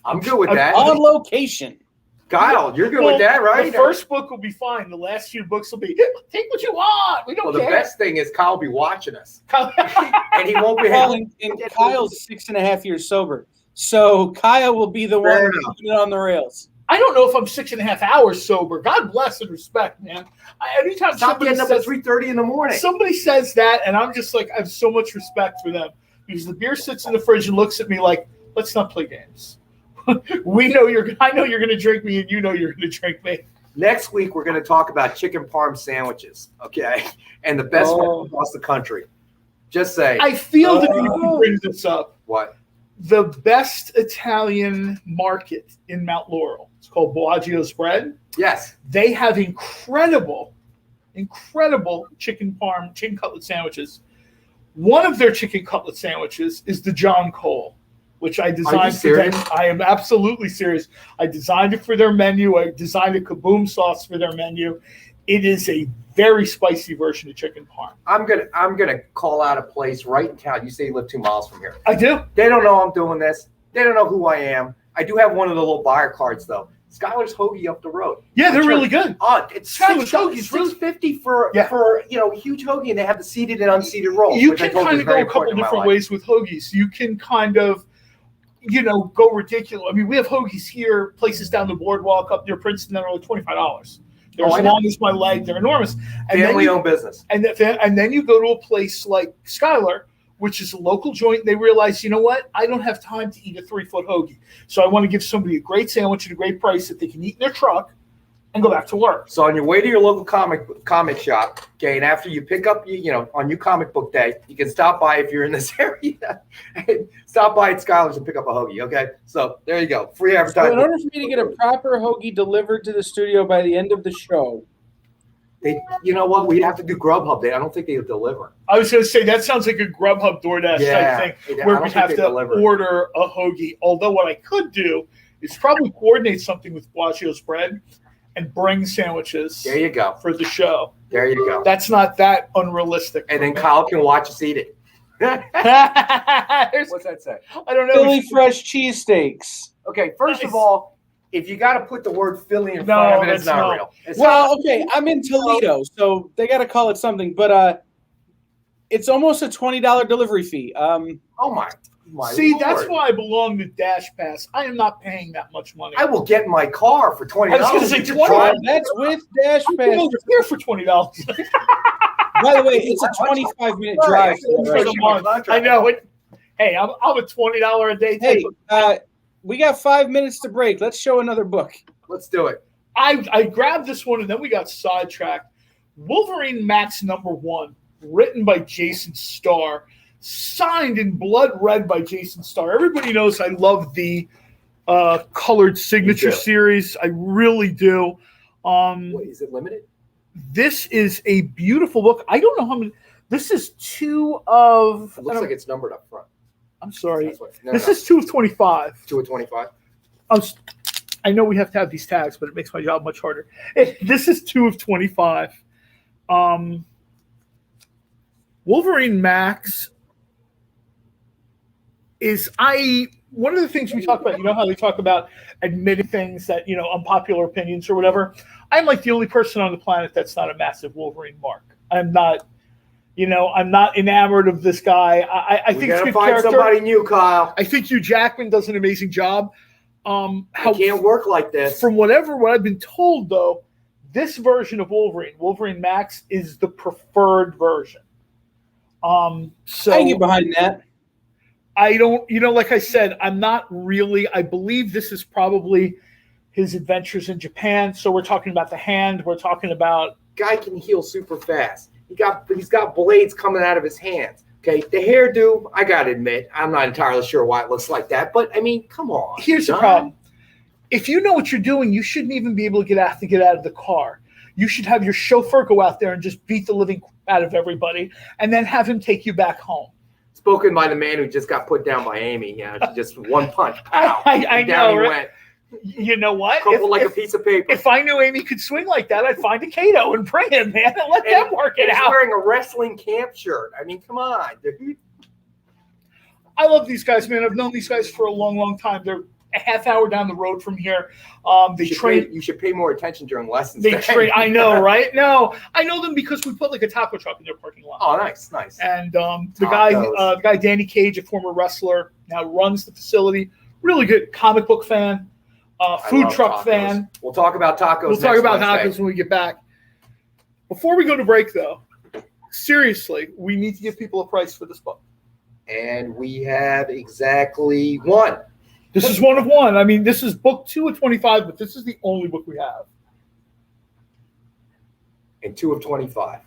I'm good with that. On location. Kyle, you're good with that, right? The first book will be fine. The last few books will be take what you want. We don't care. The best thing is Kyle will be watching us, and he won't be. And Kyle's 6.5 years sober, so Kyle will be the one keeping it on the rails. I don't know if I'm 6.5 hours sober. God bless and respect, man. Anytime Stop somebody getting up at 3:30 in the morning. Somebody says that, and I'm just like, I have so much respect for them because the beer sits in the fridge and looks at me like, let's not play games. I know you're going to drink me, and you know you're going to drink me. Next week, we're going to talk about chicken parm sandwiches, okay? And the best one across the country. Just say. I feel that you can bring this up. What? The best Italian market in Mount Laurel. It's called Bellagio's Bread. Yes. They have incredible chicken cutlet sandwiches. One of their chicken cutlet sandwiches is the John Cole, which I designed for them. I am absolutely serious. I designed it for their menu. I designed a kaboom sauce for their menu. It is a very spicy version of chicken parm. I'm gonna call out a place right in town. You say you live 2 miles from here. I do. They don't know I'm doing this. They don't know who I am. I do have one of the little buyer cards though. Skylar's Hoagie up the road. Yeah, they're really good. It's Skylar's Hoagie's $6.50 for a huge hoagie, and they have the seated and unseated rolls. You can kind of go a couple different ways with hoagies. You can kind of go ridiculous. I mean, we have hoagies here, places down the boardwalk up near Princeton that are like $25. They're as long as my leg. They're enormous. And family-owned business. And then you go to a place like Skylar which is a local joint. They realize, you know what? I don't have time to eat a 3-foot hoagie. So I want to give somebody a great sandwich at a great price that they can eat in their truck and go back to work. So on your way to your local comic shop, okay, and after you pick up, on your comic book day, you can stop by if you're in this area. Stop by at Skylar's and pick up a hoagie, okay? So there you go. Free advertising. So in order for me to get a proper hoagie delivered to the studio by the end of the show, you know what? We'd have to do Grubhub. I don't think they'll deliver. I was going to say, that sounds like a Grubhub DoorDash type thing where we have to order a hoagie. Although what I could do is probably coordinate something with Blasio's Bread and bring sandwiches. There you go. For the show. There you go. That's not that unrealistic. And then Kyle can watch us eat it. What's that say? I don't know. Philly fresh cheesesteaks. Okay, first of all, if you got to put the word Philly in front of it, it's not real. Okay, I'm in Toledo, so they got to call it something. But it's almost a $20 delivery fee. Oh my See, Lord. that's why I belong to Dash Pass. I am not paying that much money. I will get my car for $20. I was going to say $20. That's with Dash Pass. Over here for $20. By the way, it's a 25-minute drive. For the month. I know it. Hey, I'm a $20 a day. Hey, we got 5 minutes to break. Let's show another book. Let's do it. I grabbed this one and then we got sidetracked. Wolverine Max #1, written by Jason Starr, signed in blood red by Jason Starr. Everybody knows I love the colored signature series. I really do. Wait, is it limited? This is a beautiful book. I don't know how many. This is 2 of. It looks like it's numbered up front. I'm sorry. No, this is 2 of 25. 2 of 25. I know we have to have these tags, but it makes my job much harder. This is 2 of 25. Wolverine Max is one of the things we talk about. You know how they talk about admitting things that unpopular opinions or whatever. I'm like the only person on the planet that's not a massive Wolverine mark. I'm not. I'm not enamored of this guy. I think you gotta find somebody new, Kyle. I think Hugh Jackman does an amazing job. It can't work like this. From what I've been told, though, this version of Wolverine Max, is the preferred version. So I can get behind that. I don't, like I said, I'm not really. I believe this is probably his adventures in Japan. So we're talking about the hand. We're talking about guy can heal super fast. He's got blades coming out of his hands. Okay, the hairdo, I gotta admit, I'm not entirely sure why it looks like that, but I mean, come on. Here's the problem. If you know what you're doing, you shouldn't even be able to get out of the car. You should have your chauffeur go out there and just beat the living out of everybody, and then have him take you back home. Spoken by the man who just got put down by Amy. Just one punch. Pow, I know, he right? went. You know what? Crumpled like a piece of paper. If I knew Amy could swing like that, I'd find a Kato and bring him, man, and let them work it out. He's wearing a wrestling camp shirt. I mean, come on, dude. I love these guys, man. I've known these guys for a long, long time. They're a half hour down the road from here. You should pay more attention during lessons. They train. I know, right? No, I know them because we put like a taco truck in their parking lot. Oh, nice. And the guy Danny Cage, a former wrestler, now runs the facility. Really good comic book fan. Food truck fan. We'll talk about tacos. We'll talk about tacos when we get back. Before we go to break, though, seriously, we need to give people a price for this book. And we have exactly one. This is one of one. I mean, this is book 2 of 25, but this is the only book we have. And 2 of 25.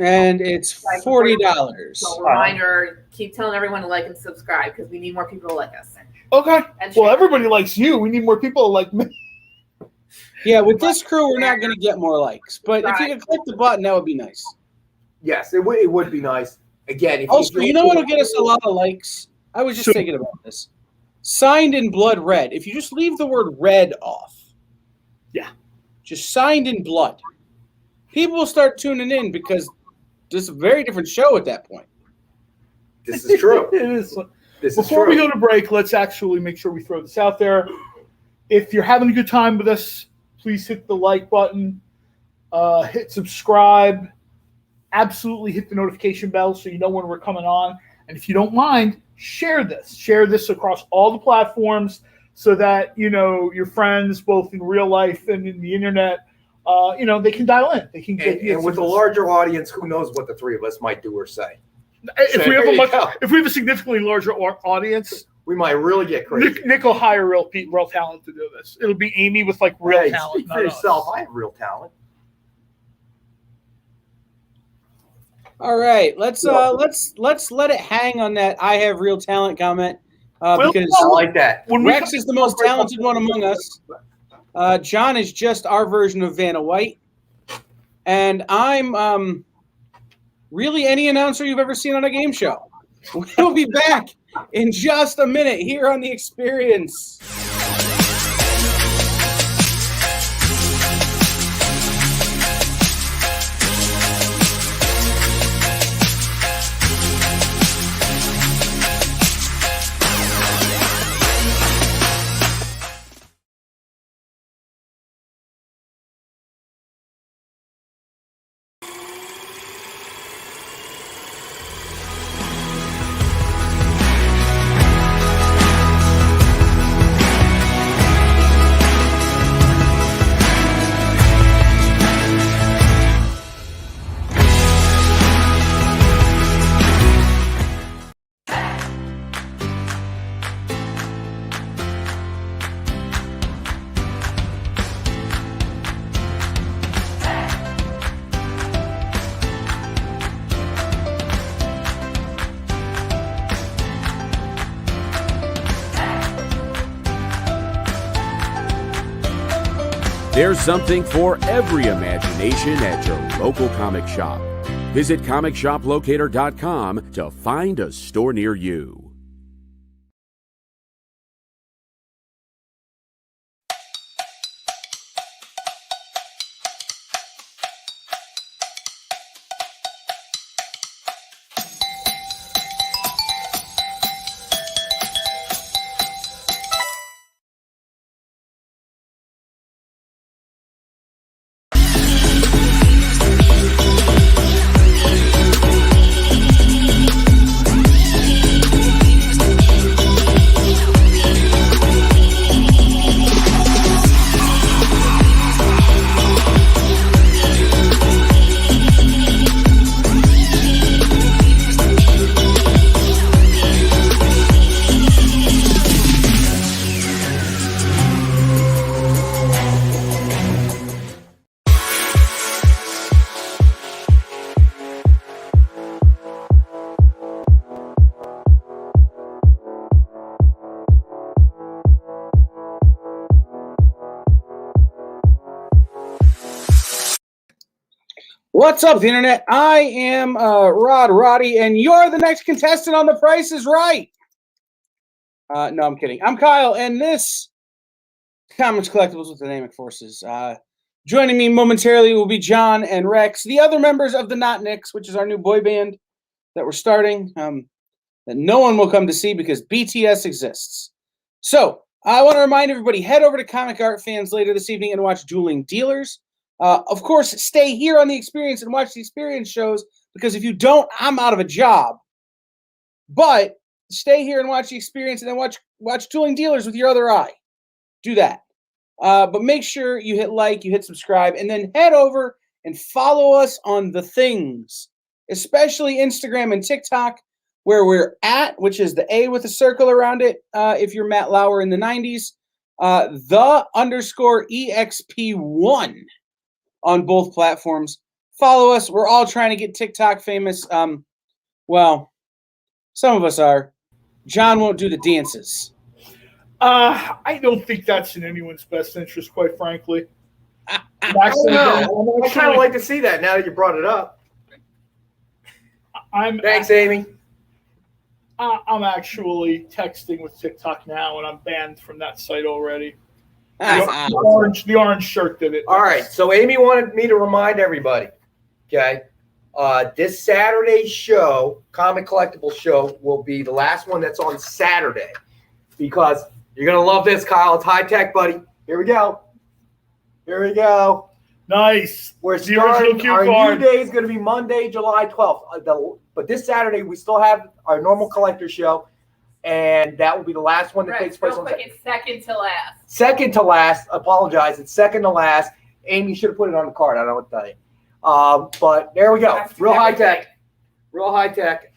And it's $40. So reminder, keep telling everyone to like and subscribe because we need more people to like us. Okay. Well, everybody likes you. We need more people to like me. Yeah, with this crew, we're not going to get more likes. But if you could click the button, that would be nice. Yes, it would be nice. Again, also, you know what will get us a lot of likes? I was just thinking about this. Signed in blood red. If you just leave the word red off. Yeah. Just signed in blood. People will start tuning in because this is a very different show at that point. This is true. It is. Before we go to break, let's actually make sure we throw this out there. If you're having a good time with us, please hit the like button, hit subscribe, absolutely hit the notification bell so you know when we're coming on. And if you don't mind, share this. Share this across all the platforms so that, your friends, both in real life and in the internet, they can dial in. They can get and with a larger audience, who knows what the three of us might do or say. If we have a significantly larger audience, we might really get crazy. Nick will hire real talent to do this. It'll be Amy with like real talent. Speak for yourself. I have real talent. All right, let's let it hang on that I have real talent comment because I like that. Rex is the most talented one among us. John is just our version of Vanna White, and I'm really any announcer you've ever seen on a game show. We'll be back in just a minute here on The Experience. There's something for every imagination at your local comic shop. Visit comicshoplocator.com to find a store near you. What's up, the internet? I am Roddy, and you're the next contestant on The Price is Right. No, I'm kidding. I'm Kyle, and this Comics Collectibles with Dynamic Forces. Joining me momentarily will be John and Rex, the other members of the Not Nicks, which is our new boy band that we're starting, that no one will come to see because BTS exists. So, I want to remind everybody, head over to Comic Art Fans later this evening and watch Dueling Dealers. Of course, stay here on The Experience and watch the Experience shows, because if you don't, I'm out of a job. But stay here and watch the Experience, and then watch Dueling Dealers with your other eye. Do that. But make sure you hit like, you hit subscribe, and then head over and follow us on the things, especially Instagram and TikTok, where we're at, which is the A with a circle around it. If you're Matt Lauer in the 90s, _EXP1 on both platforms. Follow us. We're all trying to get TikTok famous. Well, some of us are. John won't do the dances. I don't think that's in anyone's best interest, quite frankly. I kind of like to see that now that you brought it up. Thanks, Amy. I'm actually texting with TikTok now, and I'm banned from that site already. The orange shirt did it. All right, so Amy wanted me to remind everybody, okay? This Saturday's show, Comic Collectibles show, will be the last one that's on Saturday, because you're going to love this, Kyle. It's high tech, buddy. Here we go. Nice. We're starting. Our new day is going to be Monday, July 12th. But this Saturday, we still have our normal collector show, and that will be the last one that takes place on Saturday. It's second to last. Second to last. Apologize. It's second to last. Amy should have put it on the card. I don't know what to tell you. But there we go. Real high tech. Real high tech.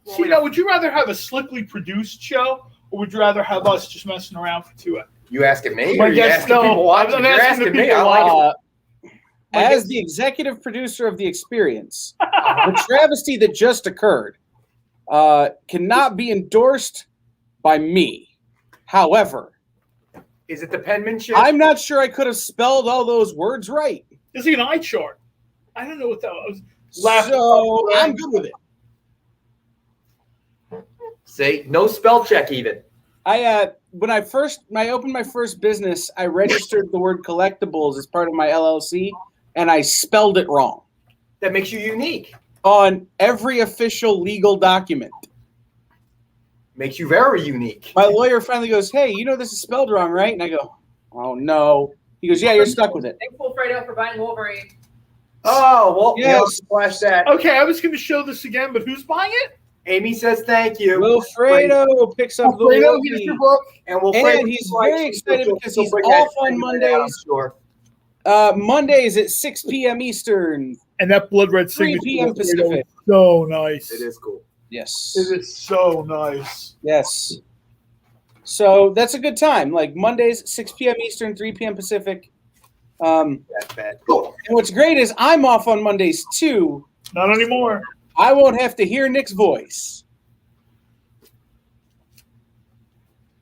See, now, would you rather have a slickly produced show, or would you rather have us just messing around for 2 hours? You asking me? My Or you guess, asking no. people watching? I'm You're asking asking the me. people I like it. As the executive producer of The Experience, the travesty that just occurred cannot be endorsed by me. However, Is it the penmanship? I'm not sure I could have spelled all those words right. Is he an eye chart? I don't know what that was. So I'm good with it. See, no spell check even. When I opened my first business, I registered the word collectibles as part of my LLC, and I spelled it wrong That makes you unique. on every official legal document. Makes you very unique. My lawyer finally goes, "Hey, you know this is spelled wrong, right?" And I go, "Oh no." He goes, "Yeah, you're stuck with it." Thankful Fredo for buying Wolverine. Oh, well, Yes. flash that. Okay, I was going to show this again, but who's buying it? Amy says thank you. Wilfredo picks up the Fredo, here's your Wolverine. book. And Wilfredo, And he's very excited because he's off on Mondays. Sure. Mondays at 6 p.m. Eastern, And that blood red 3 signature. p.m. Pacific. So nice. It is cool. Yes. It is so nice. Yes. So that's a good time. Like Mondays, 6 p.m. Eastern, 3 p.m. Pacific. That's bad. Cool. And what's great is I'm off on Mondays too. Not anymore. I won't have to hear Nick's voice.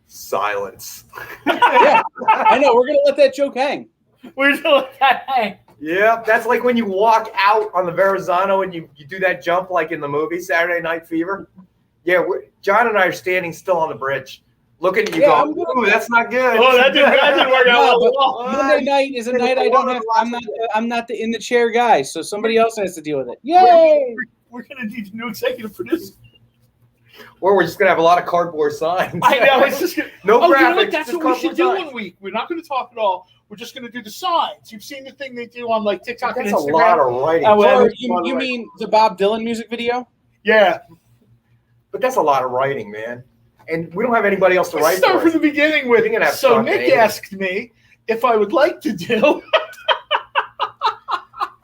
Silence. Yeah, I know. We're gonna let that joke hang. We're going to let that hang. Yeah, that's like when you walk out on the Verrazano and you do that jump like in the movie Saturday Night Fever. Yeah, John and I are standing still on the bridge, looking at you Yeah, going, "Ooh, that's not good." Oh, that didn't work out. No, well. but Monday night is a night I don't have. I'm not the in the chair guy, so somebody else has to deal with it. Yay! We're going to need a new executive producer. Or we're just gonna have a lot of cardboard signs. I know. It's just gonna, no you graphics. know what? That's just what we should do cardboard one week. We're not going to talk at all. We're just going to do the signs. You've seen the thing they do on like TikTok signs. and That's Instagram. a lot of writing. Or you mean the Bob Dylan music video? Yeah. But that's a lot of writing, man. And we don't have anybody else to Let's write start for from us. the beginning with. You're gonna have So stuff, Nick Amy. asked me if I would like to do.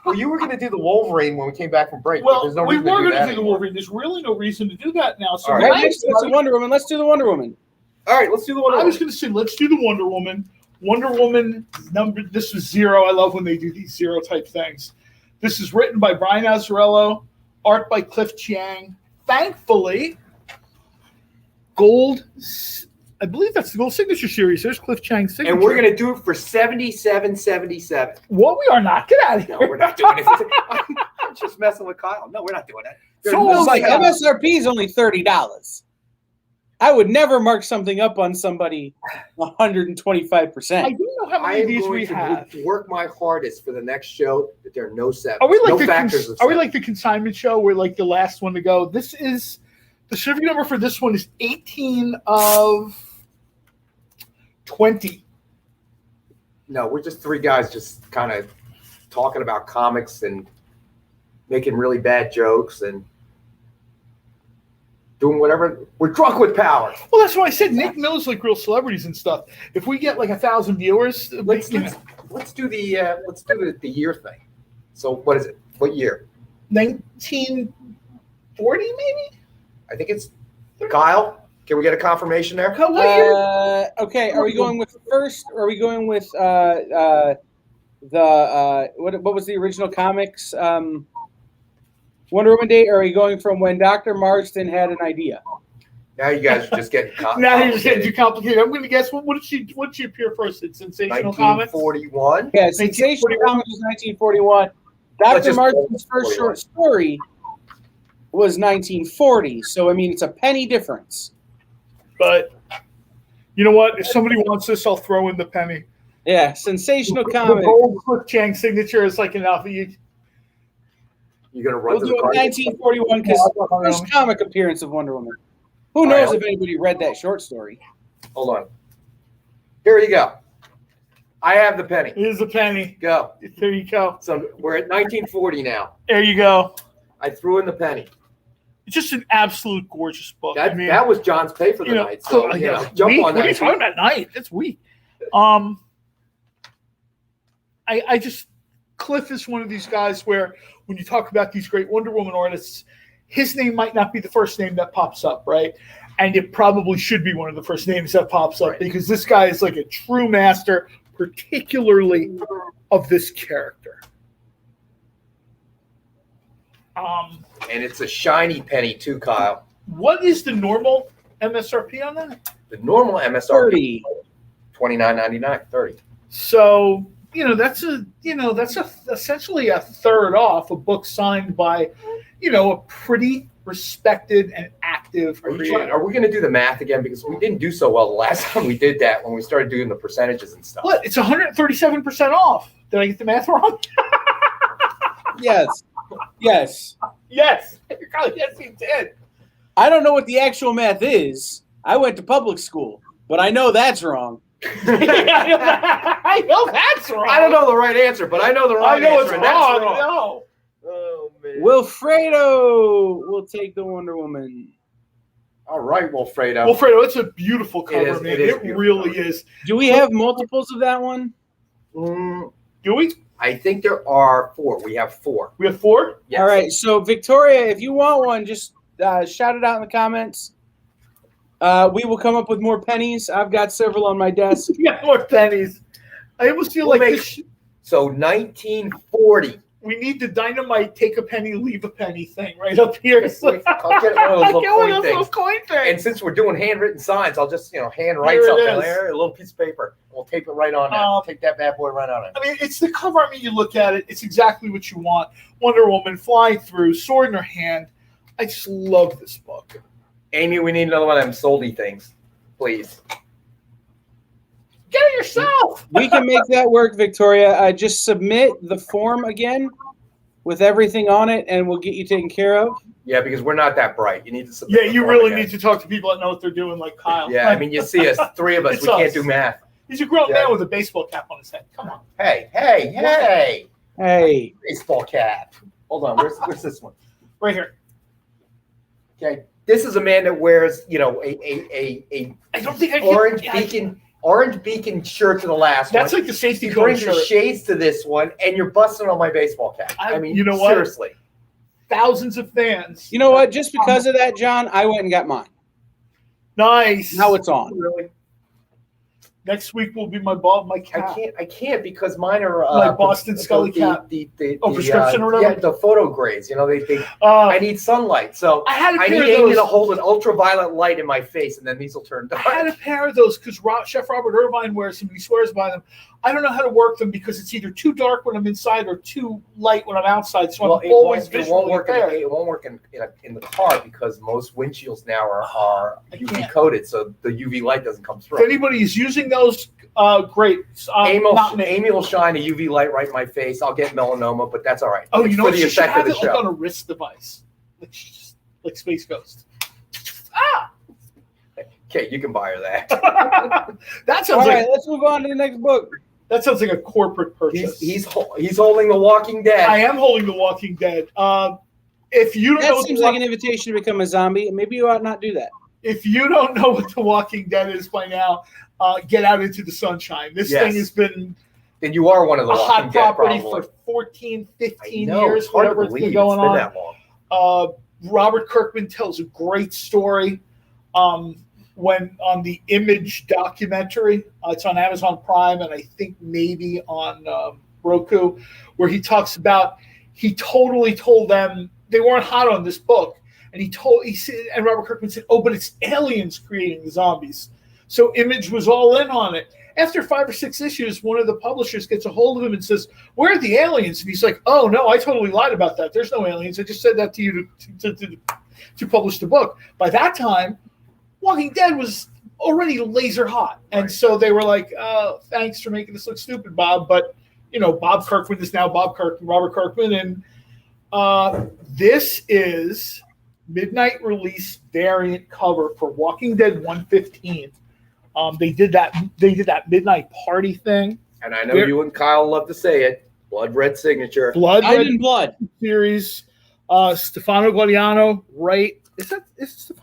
Well, you were going to do the Wolverine when we came back from break. but Well, there's no we reason were to going to do the anymore. Wolverine. There's really no reason to do that now. So All Right right. next to it's a Wonder Woman. Let's do the Wonder Woman. All right, let's do the one. I was going to say, let's do the Wonder Woman. Wonder Woman number. This was 0. I love when they do these 0 type things. This is written by Brian Azzarello, art by Cliff Chiang. Thankfully, gold. I believe that's the gold signature series. There's Cliff Chiang's signature. And we're going to do it for $77.77. What? We are not. Get out of here. No, we're not doing it. I'm just messing with Kyle. No, we're not doing that. So Well, like yeah. MSRP is only $30. I would never mark something up on somebody 125%. I don't know how I many of am these going we to have. work my hardest for the next show that there are no sevens. Are we like no the factors of are we sevens. like the consignment show? We're like the last one to go. This is the certificate number for this one is 18 of 20. No, we're just three guys just kind of talking about comics and making really bad jokes and doing whatever. We're drunk with power. Well, that's why I said Nick knows like real celebrities and stuff. If we get like 1,000 viewers, Let's do the year thing. So what is it? What year? 1940 maybe. I think it's Kyle. Can we get a confirmation there? What year? Okay, are we going with first? Or are we going with what was the original comics? Wonder Woman Day? Or are we going from when Dr. Marsden had an idea? Now you guys are just getting Now you're just getting too complicated. I'm going to guess what did she appear first? It's Sensational Comics. 1941. Yeah, Sensational Comics was 1941. Dr. Marsden's first short story was 1940. So I mean, it's a penny difference. But you know what? If somebody wants this, I'll throw in the penny. Yeah, Sensational The Comics. gold Cliff Chiang signature is like an alpha. You're gonna run We'll to do the it card. 1941 because first comic appearance of Wonder Woman. Who knows if anybody read that short story? Hold on. Here you go. I have the penny. Here's the penny. Go. There you go. So we're at 1940 now. There you go. I threw in the penny. It's just an absolute gorgeous book. That, I mean, that was John's pay for the night. So jump weak. on What are you that. talking about? Night? That's weak. I just Cliff is one of these guys where when you talk about these great Wonder Woman artists, his name might not be the first name that pops up, right? And it probably should be one of the first names that pops up because this guy is like a true master, particularly of this character. And it's a shiny penny too, Kyle. What is the normal MSRP on that? The normal MSRP, $29.99, $30. So that's essentially a third off a book signed by, a pretty respected and active creator. Are we going to do the math again? Because we didn't do so well the last time we did that when we started doing the percentages and stuff. What? It's 137% off. Did I get the math wrong? Yes. Yes. Yes, you did. I don't know what the actual math is. I went to public school, but I know that's wrong. I know that's wrong. I don't know the right answer, but I know the right answer. It's wrong. No. Oh, man. Wilfredo will take the Wonder Woman. All right, Wilfredo. Wilfredo, it's a beautiful cover, man. It really is. Do we have multiples of that one? Do we? I think there are 4. We have 4. We have 4? Yes. All right. So, Victoria, if you want one, just shout it out in the comments. We will come up with more pennies. I've got several on my desk. Yeah, more pennies. I almost feel like this. So 1940. We need the dynamite take a penny, leave a penny thing right up here. I'll get one of those little coin things. And since we're doing handwritten signs, I'll just hand write something there, a little piece of paper. We'll tape it right on there. Take that bad boy right on it. I mean, it's the cover. I mean, you look at it, it's exactly what you want. Wonder Woman flying through, sword in her hand. I just love this book. Amy, we need another one of them soldy things, please. Get it yourself. We can make that work, Victoria. Just submit the form again with everything on it, and we'll get you taken care of. Yeah, because we're not that bright. You need to submit. Yeah, you really need to talk to people that know what they're doing, like Kyle. Yeah, I mean, you see us, 3 of us. We can't do math. He's a grown man with a baseball cap on his head. Come on. Hey. Baseball cap. Hold on. Where's this one? Right here. Okay. This is a man that wears, a I don't think I can, orange beacon shirt to the last That's one. like the safety he code brings shirt. the shades to this one, and you're busting on my baseball cap. I mean, you know what? Seriously. Thousands of fans. You know what? Just because of that, John, I went and got mine. Nice. Now it's on. Really? Next week will be my cap. I can't because mine are my Boston Scully cap. Prescription or whatever. Yeah, the photo grays. I need sunlight, so I need Amy to hold an ultraviolet light in my face, and then these will turn dark. I had a pair of those because Chef Robert Irvine wears them. He swears by them. I don't know how to work them because it's either too dark when I'm inside or too light when I'm outside. So I'm always visually impaired. It won't work in the car because most windshields now are UV coated, so the UV light doesn't come through. If anybody is using those, great. Amy will shine a UV light right in my face. I'll get melanoma, but that's all right. Oh, you know what? She should have it like on a wrist device, like Space Ghost. Okay, you can buy her that. That sounds all right, let's move on to the next book. That sounds like a corporate purchase. He's holding The Walking Dead. I am holding The Walking Dead. If you don't know, that seems like an invitation to become a zombie. Maybe you ought not do that. If you don't know what The Walking Dead is by now, get out into the sunshine. This thing has been then you are one of the a hot property probably. for 14, 15 years, whatever it's been going on. That long. Robert Kirkman tells a great story. When on the Image documentary, it's on Amazon Prime and I think maybe on Roku, where he talks about he totally told them they weren't hot on this book, and he said, and Robert Kirkman said, "Oh, but it's aliens creating the zombies." So Image was all in on it. After 5 or 6 issues, one of the publishers gets a hold of him and says, "Where are the aliens?" And he's like, "Oh no, I totally lied about that. There's no aliens. I just said that to you to publish the book." By that time, Walking Dead was already laser hot. And so they were like, thanks for making this look stupid, Bob. But, Bob Kirkman is now Robert Kirkman. And this is midnight release variant cover for Walking Dead 115. They did that midnight party thing. And I know you and Kyle love to say it. Blood Red Signature. Blood series. Stefano Guadiano, right? Is Stefano?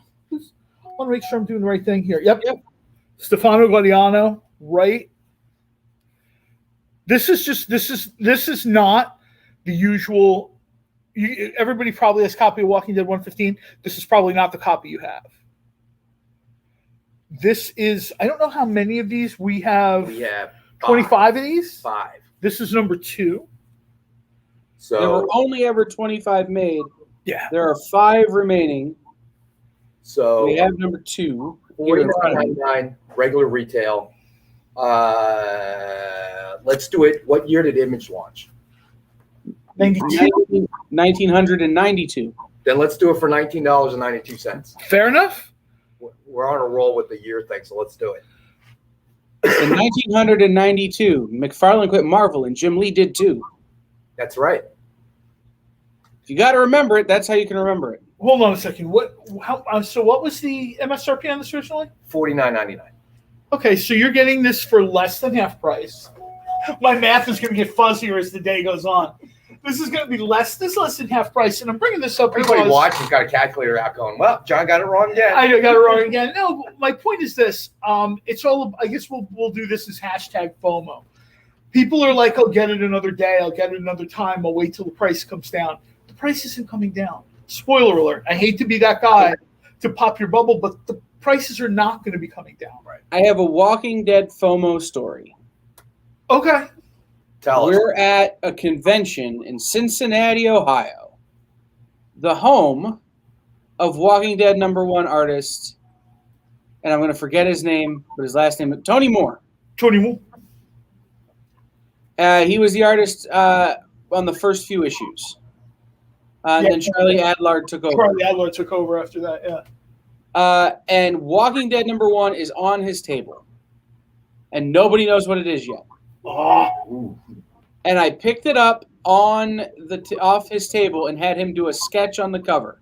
I want to make sure I'm doing the right thing here. Yep. Stefano Guadiano, right? This is not the usual everybody probably has a copy of Walking Dead 115. This is probably not the copy you have. This is, I don't know how many of these we have. We have 25 of these? 5. This is number 2. So there were only ever 25 made. Yeah. There are 5 remaining. So we have number 2. $49.99 regular retail. Let's do it. What year did Image launch? 1992. Then let's do it for $19.92. Fair enough. We're on a roll with the year thing, so let's do it. In 1992, McFarlane quit Marvel, and Jim Lee did too. That's right. If you got to remember it, that's how you can remember it. Hold on a second. So what was the MSRP on this originally? $49.99. Okay, so you're getting this for less than half price. My math is going to get fuzzier as the day goes on. This is going to be less than half price, and I'm bringing this up because everybody watching got a calculator out going, well, John got it wrong again. I got it wrong again. No, my point is this. It's all, I guess we'll do this as hashtag FOMO. People are like, I'll get it another day. I'll get it another time. I'll wait till the price comes down. The price isn't coming down. Spoiler alert. I hate to be that guy to pop your bubble, but the prices are not going to be coming down. Right. I have a Walking Dead FOMO story. Okay. Tell us. We're at a convention in Cincinnati, Ohio, the home of Walking Dead #1 artist, and I'm going to forget his name, but his last name is Tony Moore. Tony Moore. He was the artist on the first few issues. And then Charlie Adlard took over. Charlie Adlard took over after that, yeah. And Walking Dead #1 is on his table. And nobody knows what it is yet. Oh. And I picked it up on off his table and had him do a sketch on the cover.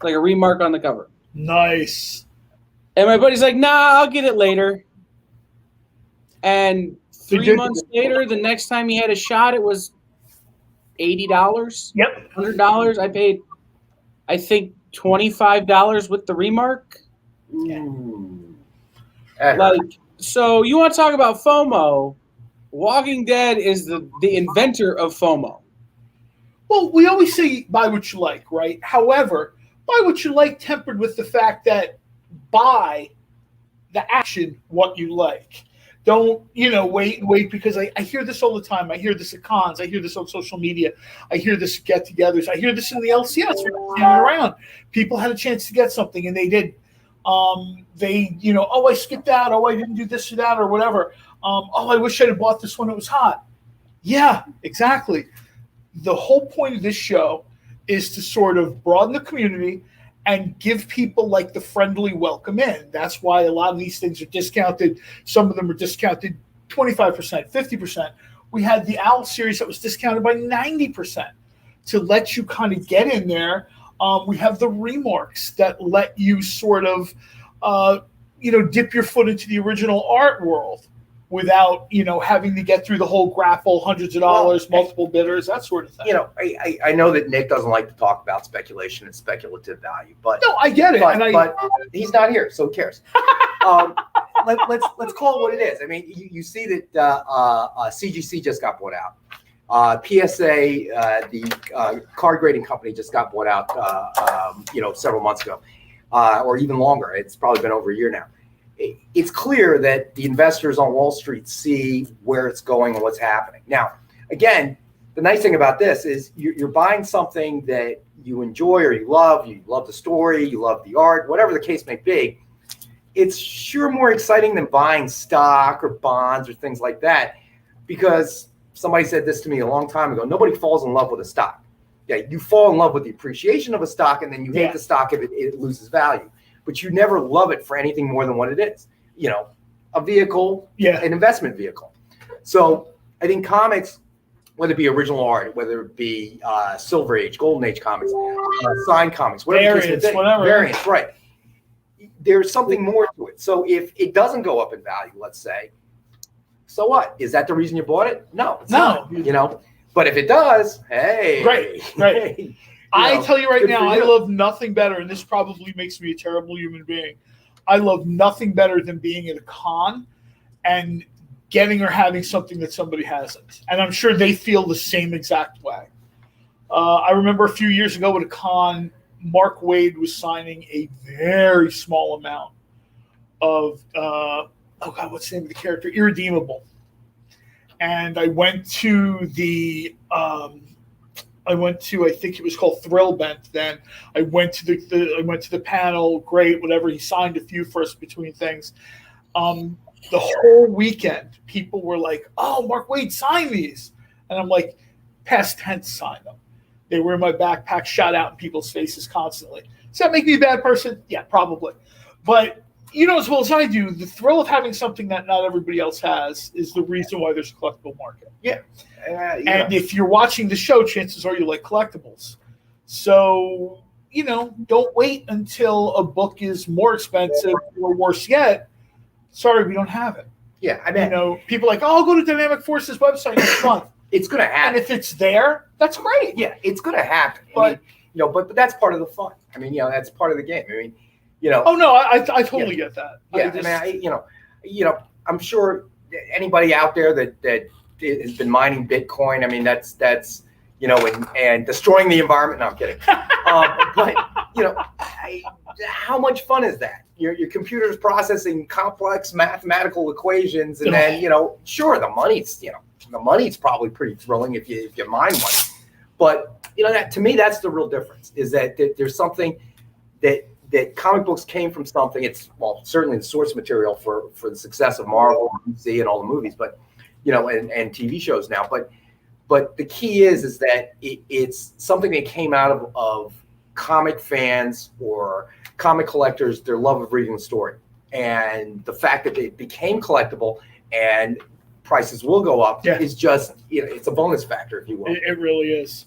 Like a remark on the cover. Nice. And my buddy's like, nah, I'll get it later. And 3 months later, the next time he had a shot, it was $80. Yep. $100. I paid, I think, $25 with the remark. Like, so you want to talk about FOMO? Walking Dead is the inventor of FOMO. Well, we always say buy what you like, right? However, buy what you like tempered with the fact that buy the action what you like. Don't, wait, because I hear this all the time. I hear this at cons. I hear this on social media. I hear this at get-togethers. I hear this in the LCS around. People had a chance to get something, and they did. I skipped out. Oh, I didn't do this or that or whatever. I wish I'd have bought this when it was hot. Yeah, exactly. The whole point of this show is to sort of broaden the community and give people like the friendly welcome in. That's why a lot of these things are discounted. Some of them are discounted 25%, 50%. We had the Owl series that was discounted by 90% to let you kind of get in there. We have the remarks that let you sort of, dip your foot into the original art world without, having to get through the whole grapple, hundreds of dollars, multiple bidders, that sort of thing. I know that Nick doesn't like to talk about speculation and speculative value, but no, I get it. But he's not here, so who cares? Let's call it what it is. I mean, you see that CGC just got bought out. PSA, the card grading company, just got bought out, several months ago, or even longer. It's probably been over a year now. It's clear that the investors on Wall Street see where it's going and what's happening. Now, again, the nice thing about this is you're buying something that you enjoy or you love the story, you love the art, whatever the case may be. It's sure more exciting than buying stock or bonds or things like that, because somebody said this to me a long time ago. Nobody falls in love with a stock. Yeah, you fall in love with the appreciation of a stock, and then you hate the stock if it loses value. But you never love it for anything more than what it is. A vehicle, an investment vehicle. So I think comics, whether it be original art, whether it be Silver Age, Golden Age comics, signed comics, whatever variants, right. There's something more to it. So if it doesn't go up in value, let's say, so what? Is that the reason you bought it? No, it's not. But if it does, hey, great. I tell you right now, I love nothing better, and this probably makes me a terrible human being. I love nothing better than being at a con and getting or having something that somebody hasn't. And I'm sure they feel the same exact way. I remember a few years ago at a con, Mark Waid was signing a very small amount of what's the name of the character? Irredeemable. And I went to I think it was called Thrillbent then. I went to the panel, great, whatever. He signed a few for us between things. The whole weekend, people were like, "Oh, Mark Waid signed these," and I'm like, "Past tense, sign them." They were in my backpack, shot out in people's faces constantly. Does that make me a bad person? Yeah, probably. But you know as well as I do, the thrill of having something that not everybody else has is the reason why there's a collectible market. Yeah. And if you're watching the show, chances are you like collectibles. So, don't wait until a book is more expensive or worse yet. Sorry, we don't have it. Yeah, I mean, people are like, oh, I'll go to Dynamic Force's website next month. It's going to happen. And if it's there, that's great. Yeah, it's going to happen. But but that's part of the fun. I mean, that's part of the game. I mean, Oh no, I totally get that. Yeah, I'm sure anybody out there that has been mining Bitcoin. I mean, that's and destroying the environment. No, I'm kidding. But how much fun is that? Your computer's processing complex mathematical equations, and then sure, the money's probably pretty thrilling if you mine one. But that to me, that's the real difference. Is that there's something that comic books came from something. It's certainly the source material for the success of Marvel, DC, and all the movies, but and TV shows now. But the key is that it's something that came out of comic fans or comic collectors, their love of reading the story, and the fact that it became collectible and prices will go up is just it's a bonus factor, if you will. It really is.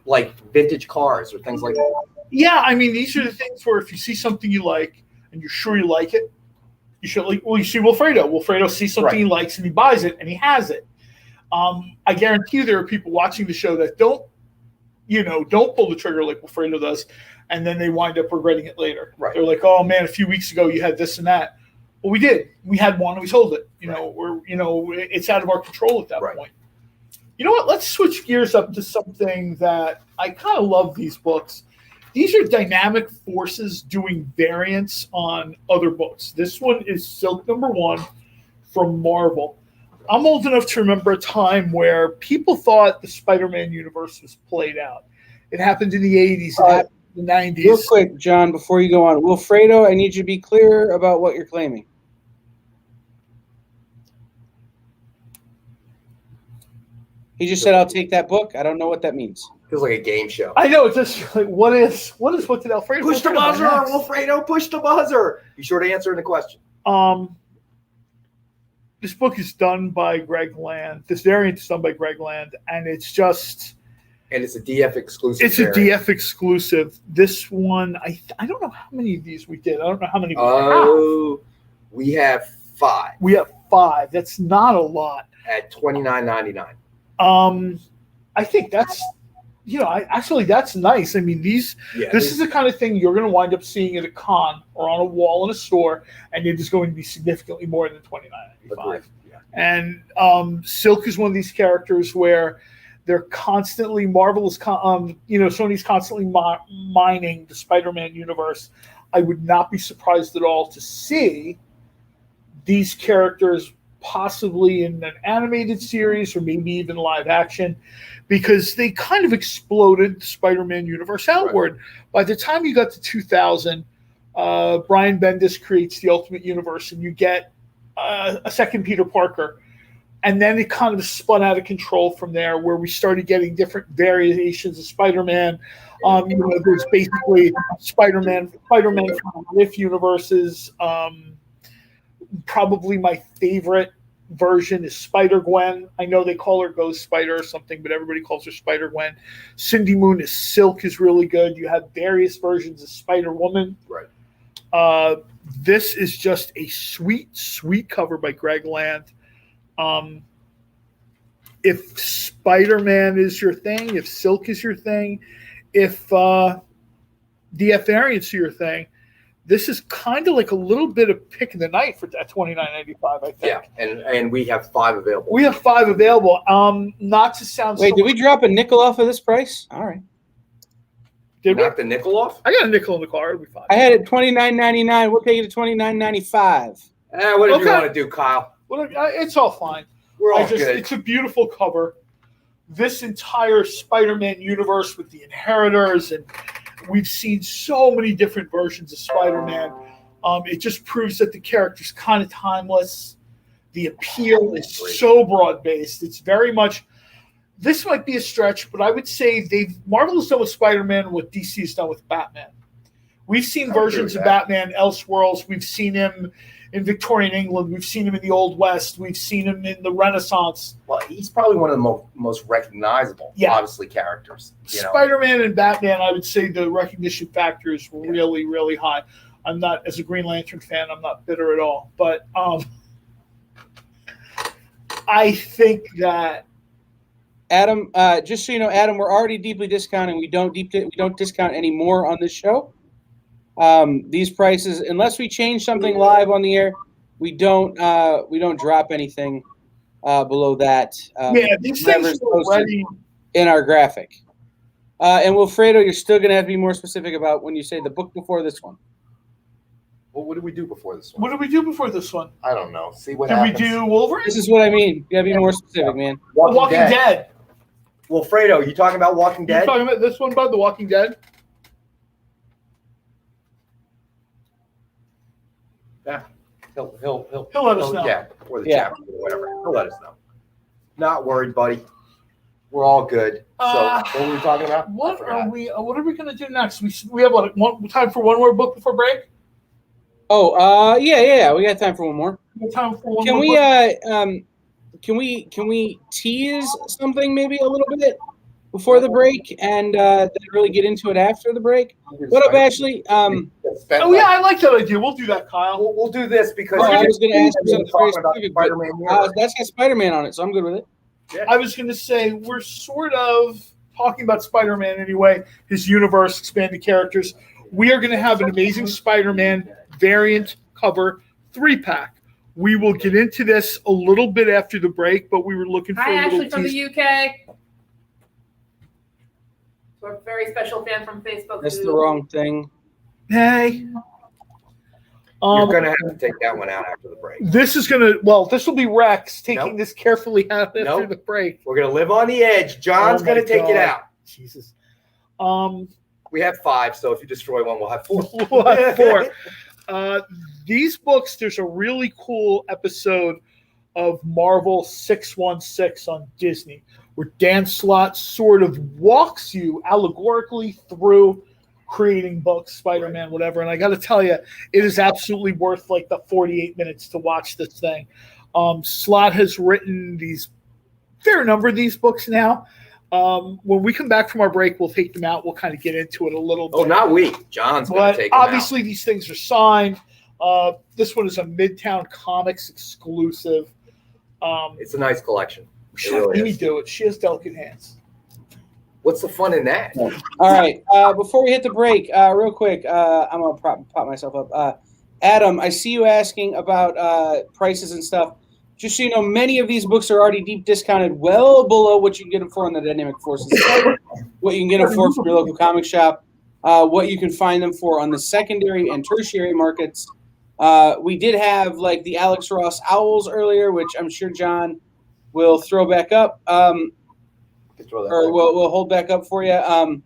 Like vintage cars or things like that. Yeah, I mean, these are the things where if you see something you like and you're sure you like it, you should you see Wilfredo. Wilfredo sees something he likes and he buys it and he has it. I guarantee you there are people watching the show that don't pull the trigger like Wilfredo does, and then they wind up regretting it later. Right. They're like, oh man, a few weeks ago you had this and that. Well, we did. We had one and we sold it. It's out of our control at that point. You know what? Let's switch gears up to something that I kind of love these books. These are Dynamic Forces doing variants on other books. This one is Silk #1 from Marvel. I'm old enough to remember a time where people thought the Spider-Man universe was played out. It happened in the 80s. It happened in the 90s. Real quick, John, before you go on. Wilfredo, I need you to be clear about what you're claiming. He just said, I'll take that book. I don't know what that means. Feels like a game show. I know. It's just like, what did Alfredo push the buzzer, Wilfredo? Push the buzzer. Be sure to answer the question. This book is done by Greg Land. This variant is done by Greg Land, and it's just. And it's a DF exclusive. It's variant. A DF exclusive. This one, I don't know how many of these we did. I don't know how many we have. We have 5. We have 5. That's not a lot. At $29.99. I think that's. That's nice. I mean, this is the kind of thing you're going to wind up seeing at a con or on a wall in a store, and it is going to be significantly more than $29.95. Yeah. And Silk is one of these characters where they're constantly Sony's constantly mining the Spider-Man universe. I would not be surprised at all to see these characters possibly in an animated series or maybe even live action, because they kind of exploded the Spider-Man universe outward. Right. By the time you got to 2000, Brian Bendis creates the Ultimate Universe, and you get a second Peter Parker. And then it kind of spun out of control from there, where we started getting different variations of Spider-Man. There's basically Spider-Man from If universes. Probably my favorite version is Spider-Gwen. I know they call her Ghost Spider or something, but everybody calls her Spider-Gwen. Cindy Moon is Silk is really good. You have various versions of Spider-Woman. Right. This is just a sweet, sweet cover by Greg Land. If Spider-Man is your thing, if Silk is your thing, if DF variants are your thing, This is kind of like a little bit of pick of the night for that $29.95, I think. Yeah, and we have 5 available. We have 5 available. Not to sound. Wait, did we drop a nickel off of this price? All right. Did we? Knock the nickel off? I got a nickel in the car. It'll be fine. I had it $29.99. We'll take it to $29.95. Whatever you Okay. want to do, Kyle. Well, it's all fine. We're all good. It's a beautiful cover. This entire Spider-Man universe with the Inheritors, and we've seen so many different versions of Spider-Man. It just proves that the character's kind of timeless. The appeal is so broad-based. It's very much. This might be a stretch, but I would say Marvel has done with Spider-Man what DC has done with Batman. We've seen versions of Batman Elseworlds. We've seen him in Victorian England. We've seen him in the Old West. We've seen him in the Renaissance. Well, he's probably one of the most recognizable, obviously, characters. Spider-Man and Batman, I would say the recognition factor is really, really high. I'm not, as a Green Lantern fan, I'm not bitter at all. But I think that Adam, just so you know, Adam, we're already deeply discounting. We don't discount anymore on this show. These prices, unless we change something live on the air, we don't drop anything below that. These things are already in our graphic. And Wilfredo, you're still going to have to be more specific about when you say the book before this one. Well, what did we do before this one? What did we do before this one? I don't know. See what did happens. Did we do Wolverine? This is what I mean. You got to be more specific, man. Walking Dead. Wilfredo, you talking about Walking Dead? You talking about this one, bud? The Walking Dead? Yeah. He'll let us know. Yeah, or the chapter or whatever. He'll let us know. Not worried, buddy. We're all good. So what were we talking about? What are we going to do next? We have time for one more book before break? Oh, yeah. We got time for one more. Time for one Can more we book? Can we tease something maybe a little bit before the break and then really get into it after the break? What up, Ashley? I like that idea. We'll do that, Kyle. We'll do this because I was going to ask you something very specific, but Spider-Man that's got Spider-Man on it, so I'm good with it. Yeah. I was going to say we're sort of talking about Spider-Man anyway, his universe, expanded characters. We are going to have an Amazing Spider-Man variant cover 3-pack. We will get into this a little bit after the break, but we were looking for Hi, a little Ashley from the UK. We're a very special fan from Facebook. That's the wrong thing. Hey. You're going to have to take that one out after the break. This will be Rex taking this carefully out after the break. We're going to live on the edge. John's going to take it out. Jesus. We have 5, so if you destroy one, we'll have 4. We'll have 4. These books, there's a really cool episode of Marvel 616 on Disney where Dan Slott sort of walks you allegorically through creating books, Spider-Man, whatever. And I got to tell you, it is absolutely worth like the 48 minutes to watch this thing. Slott has written these fair number of these books now. When we come back from our break, we'll take them out. We'll kind of get into it a little bit. Oh, not we. John's going to take them obviously, out. these things are signed. This one is a Midtown Comics exclusive. It's a nice collection. Let me do it. She has delicate hands. What's the fun in that? All right. Before we hit the break, real quick, I'm going to pop myself up. Adam, I see you asking about prices and stuff. Just so you know, many of these books are already deep discounted, well below what you can get them for on the Dynamic Forces site, what you can get them for from your local comic shop, what you can find them for on the secondary and tertiary markets. We did have like the Alex Ross Owls earlier, which I'm sure John will throw back up, or we'll hold back up for you.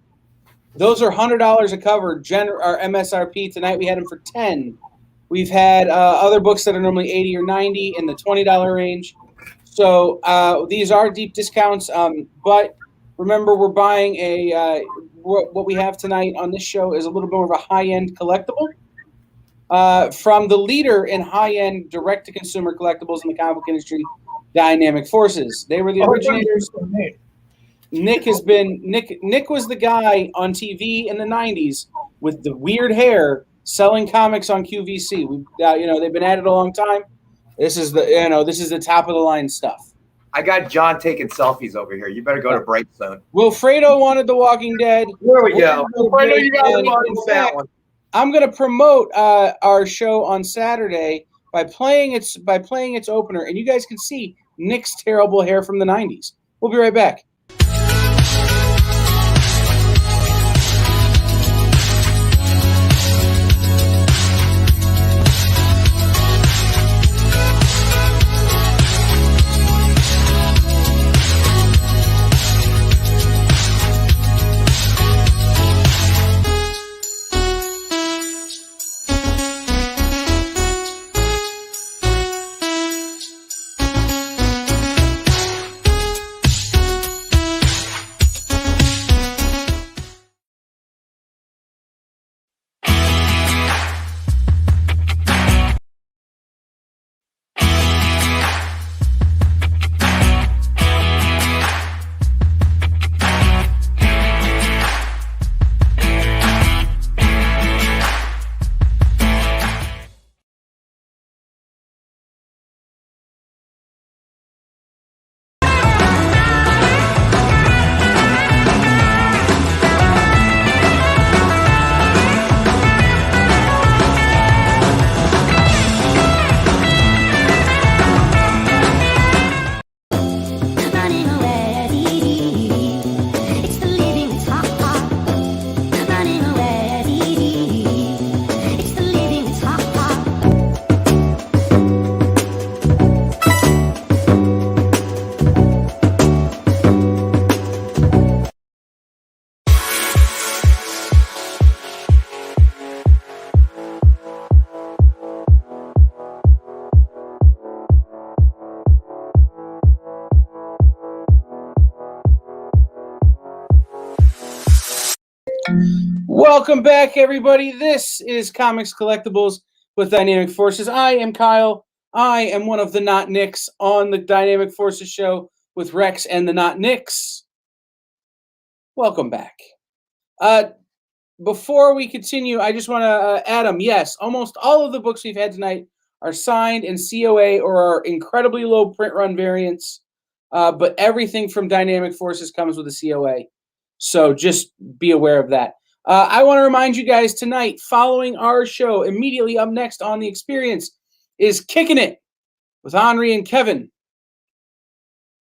Those are $100 a cover. Our MSRP tonight we had them for $10. We've had other books that are normally $80 or $90 in the $20 range. So these are deep discounts. But remember, we're buying what we have tonight on this show is a little bit more of a high-end collectible from the leader in high-end direct-to-consumer collectibles in the comic book industry, Dynamic Forces. They were the originators. Nick was the guy on TV in the 90s with the weird hair selling comics on QVC. They've been at it a long time. This is the top of the line stuff. I got John taking selfies over here. You better go to break soon. Wilfredo wanted The Walking Dead. There we go. Wilfredo, you got that one. I'm going to promote our show on Saturday by playing its opener, and you guys can see Nick's terrible hair from the 90s. We'll be right back. Welcome back, everybody. This is Comics Collectibles with Dynamic Forces. I am Kyle. I am one of the Not Nicks on the Dynamic Forces show with Rex and the Not Nicks. Welcome back. Before we continue, I just want to, Adam, yes, almost all of the books we've had tonight are signed in COA or are incredibly low print run variants, but everything from Dynamic Forces comes with a COA. So just be aware of that. I want to remind you guys tonight, following our show, immediately up next on The Experience is Kicking It with Henri and Kevin.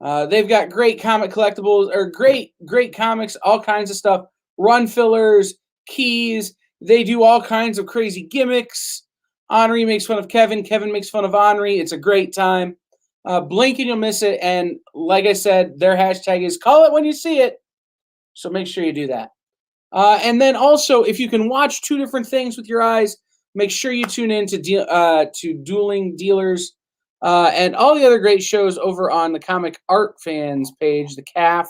They've got great comic collectibles, or great comics, all kinds of stuff, run fillers, keys. They do all kinds of crazy gimmicks. Henri makes fun of Kevin. Kevin makes fun of Henri. It's a great time. Blink and you'll miss it. And like I said, their hashtag is call it when you see it. So make sure you do that. And then also, if you can watch two different things with your eyes, make sure you tune in to Dueling Dealers and all the other great shows over on the Comic Art Fans page, the CAF.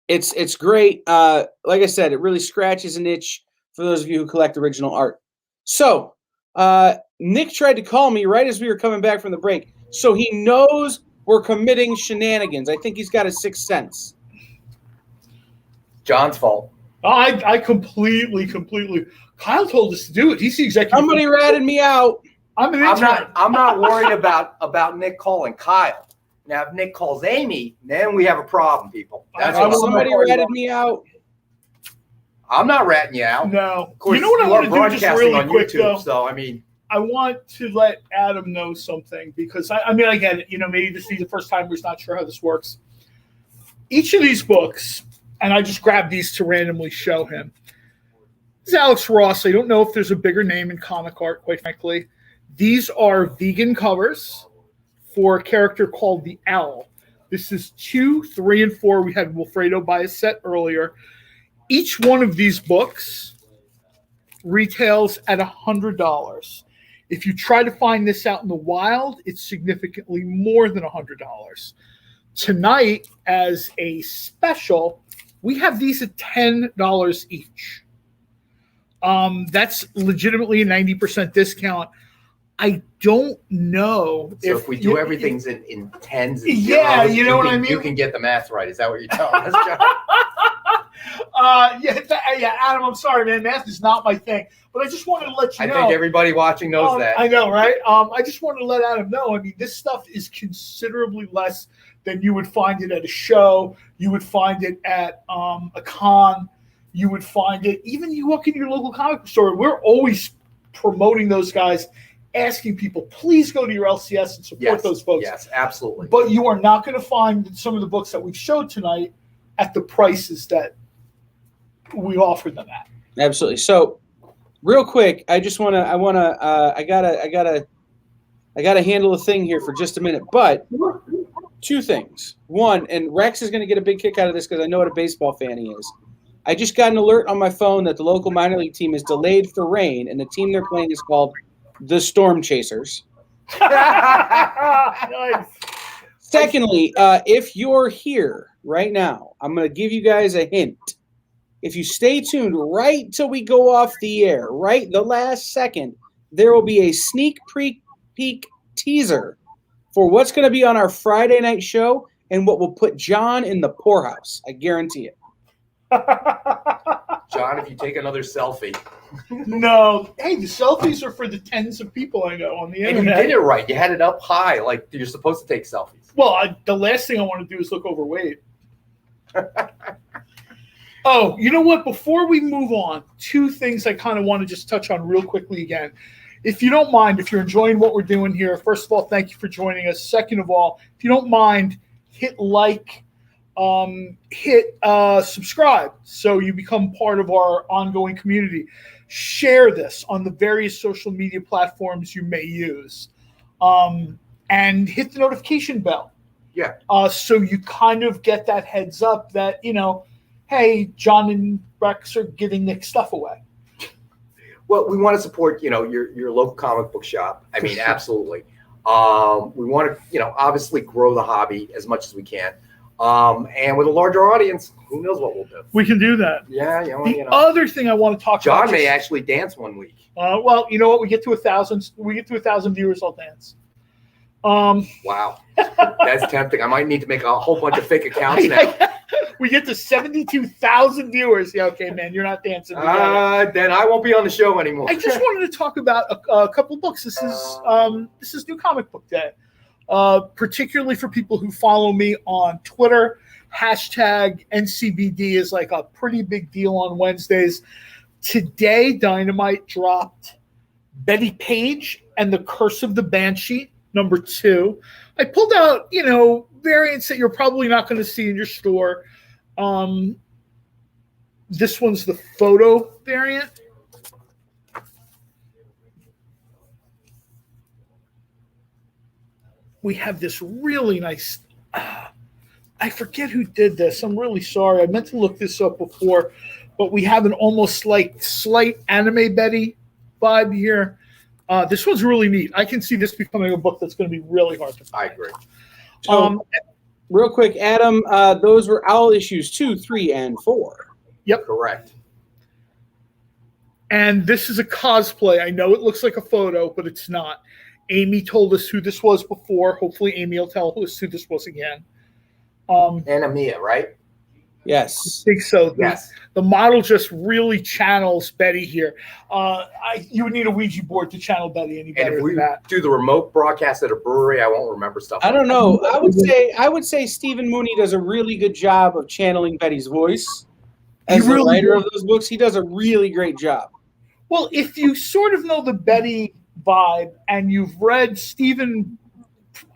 It's great. Like I said, it really scratches an itch for those of you who collect original art. So Nick tried to call me right as we were coming back from the break. So he knows we're committing shenanigans. I think he's got a sixth sense. John's fault. I completely. Kyle told us to do it. He's the executive. Somebody ratted me out. I'm not worried about Nick calling Kyle. Now, if Nick calls Amy, then we have a problem, people. Somebody ratted me out. I'm not ratting you out. No. Of course, you know what I want to do just really on quick, YouTube, though? So, I mean, I want to let Adam know something because, I mean, I get it. You know, maybe this is the first time we're not sure how this works. Each of these books, and I just grabbed these to randomly show him. This is Alex Ross. I don't know if there's a bigger name in comic art, quite frankly. These are vegan covers for a character called the Owl. This is 2, 3, and 4. We had Wilfredo buy a set earlier. Each one of these books retails at $100. If you try to find this out in the wild, it's significantly more than $100. Tonight, as a special, we have these at $10 each. That's legitimately a 90% discount. I don't know if we do everything's in tens. And yeah, zeros, you know what I mean? You can get the math right. Is that what you're telling us, John? Yeah, Adam, I'm sorry, man. Math is not my thing. But I just wanted to let you know. I think everybody watching knows that. I know, right? I just wanted to let Adam know. I mean, this stuff is considerably less than you would find it at a show. You would find it at a con. you would find it. Even you walk in your local comic book store, we're always promoting those guys, asking people, please go to your LCS and support those folks. Yes, absolutely. But you are not going to find some of the books that we've showed tonight at the prices that we offered them at. Absolutely. So, real quick, I gotta handle a thing here for just a minute. But 2 things. One, and Rex is going to get a big kick out of this because I know what a baseball fan he is. I just got an alert on my phone that the local minor league team is delayed for rain, and the team they're playing is called the Storm Chasers. Nice. Secondly, if you're here right now, I'm going to give you guys a hint. If you stay tuned right till we go off the air, right the last second, there will be a sneak peek teaser for what's going to be on our Friday night show and what will put John in the poorhouse. I guarantee it. John, if you take another selfie. No. Hey, the selfies are for the tens of people I know on the And internet. you did it right. You had it up high, like you're supposed to take selfies. Well, the last thing I want to do is look overweight. Oh, you know what? Before we move on, 2 things I kind of want to just touch on real quickly again. If you don't mind, if you're enjoying what we're doing here, first of all, thank you for joining us. Second of all, if you don't mind, hit like, hit subscribe so you become part of our ongoing community. Share this on the various social media platforms you may use. And hit the notification bell. Yeah. So you kind of get that heads up that, hey, John and Rex are giving Nick stuff away. Well, we want to support, your local comic book shop. I mean, absolutely. We want to, obviously grow the hobby as much as we can. And with a larger audience, who knows what we'll do. We can do that. Yeah. The other thing I want to talk about. John may actually dance one week. Well, you know what? We get to 1,000 viewers, I'll dance. Wow. That's tempting. I might need to make a whole bunch of fake accounts now. We get to 72,000 viewers. Yeah, okay, man, you're not dancing. Then I won't be on the show anymore. I just wanted to talk about a couple of books. This is New Comic Book Day, particularly for people who follow me on Twitter. Hashtag NCBD is like a pretty big deal on Wednesdays. Today, Dynamite dropped Betty Page and the Curse of the Banshee, #2. I pulled out, variants that you're probably not going to see in your store. This one's the photo variant. We have this really nice, I forget who did this. I'm really sorry. I meant to look this up before, but we have an almost like slight anime Betty vibe here. This one's really neat. I can see this becoming a book that's going to be really hard to find. I agree. Real quick, Adam, those were Owl issues 2, 3, and 4. Yep. Correct. And this is a cosplay. I know it looks like a photo, but it's not. Amy told us who this was before. Hopefully Amy will tell us who this was again. Anna Mia, right? Yes. I think so. Yes. The model just really channels Betty here. You would need a Ouija board to channel Betty any And better if we than that. do the remote broadcast at a brewery, I won't remember stuff. I don't know. I would say Stephen Mooney does a really good job of channeling Betty's voice. As the writer of those books, he does a really great job. Well, if you sort of know the Betty vibe and you've read Stephen,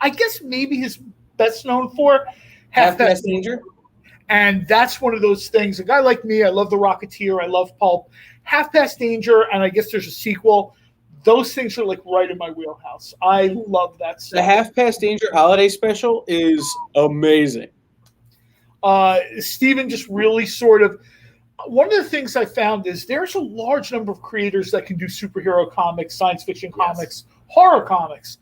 I guess maybe his best known for Half Past Danger. And that's one of those things. A guy like me, I love The Rocketeer. I love Pulp. Half Past Danger, and I guess there's a sequel. Those things are like right in my wheelhouse. I love that stuff. The Half Past Danger holiday special is amazing. Stephen just really sort of. One of the things I found is there's a large number of creators that can do superhero comics, science fiction comics, horror comics.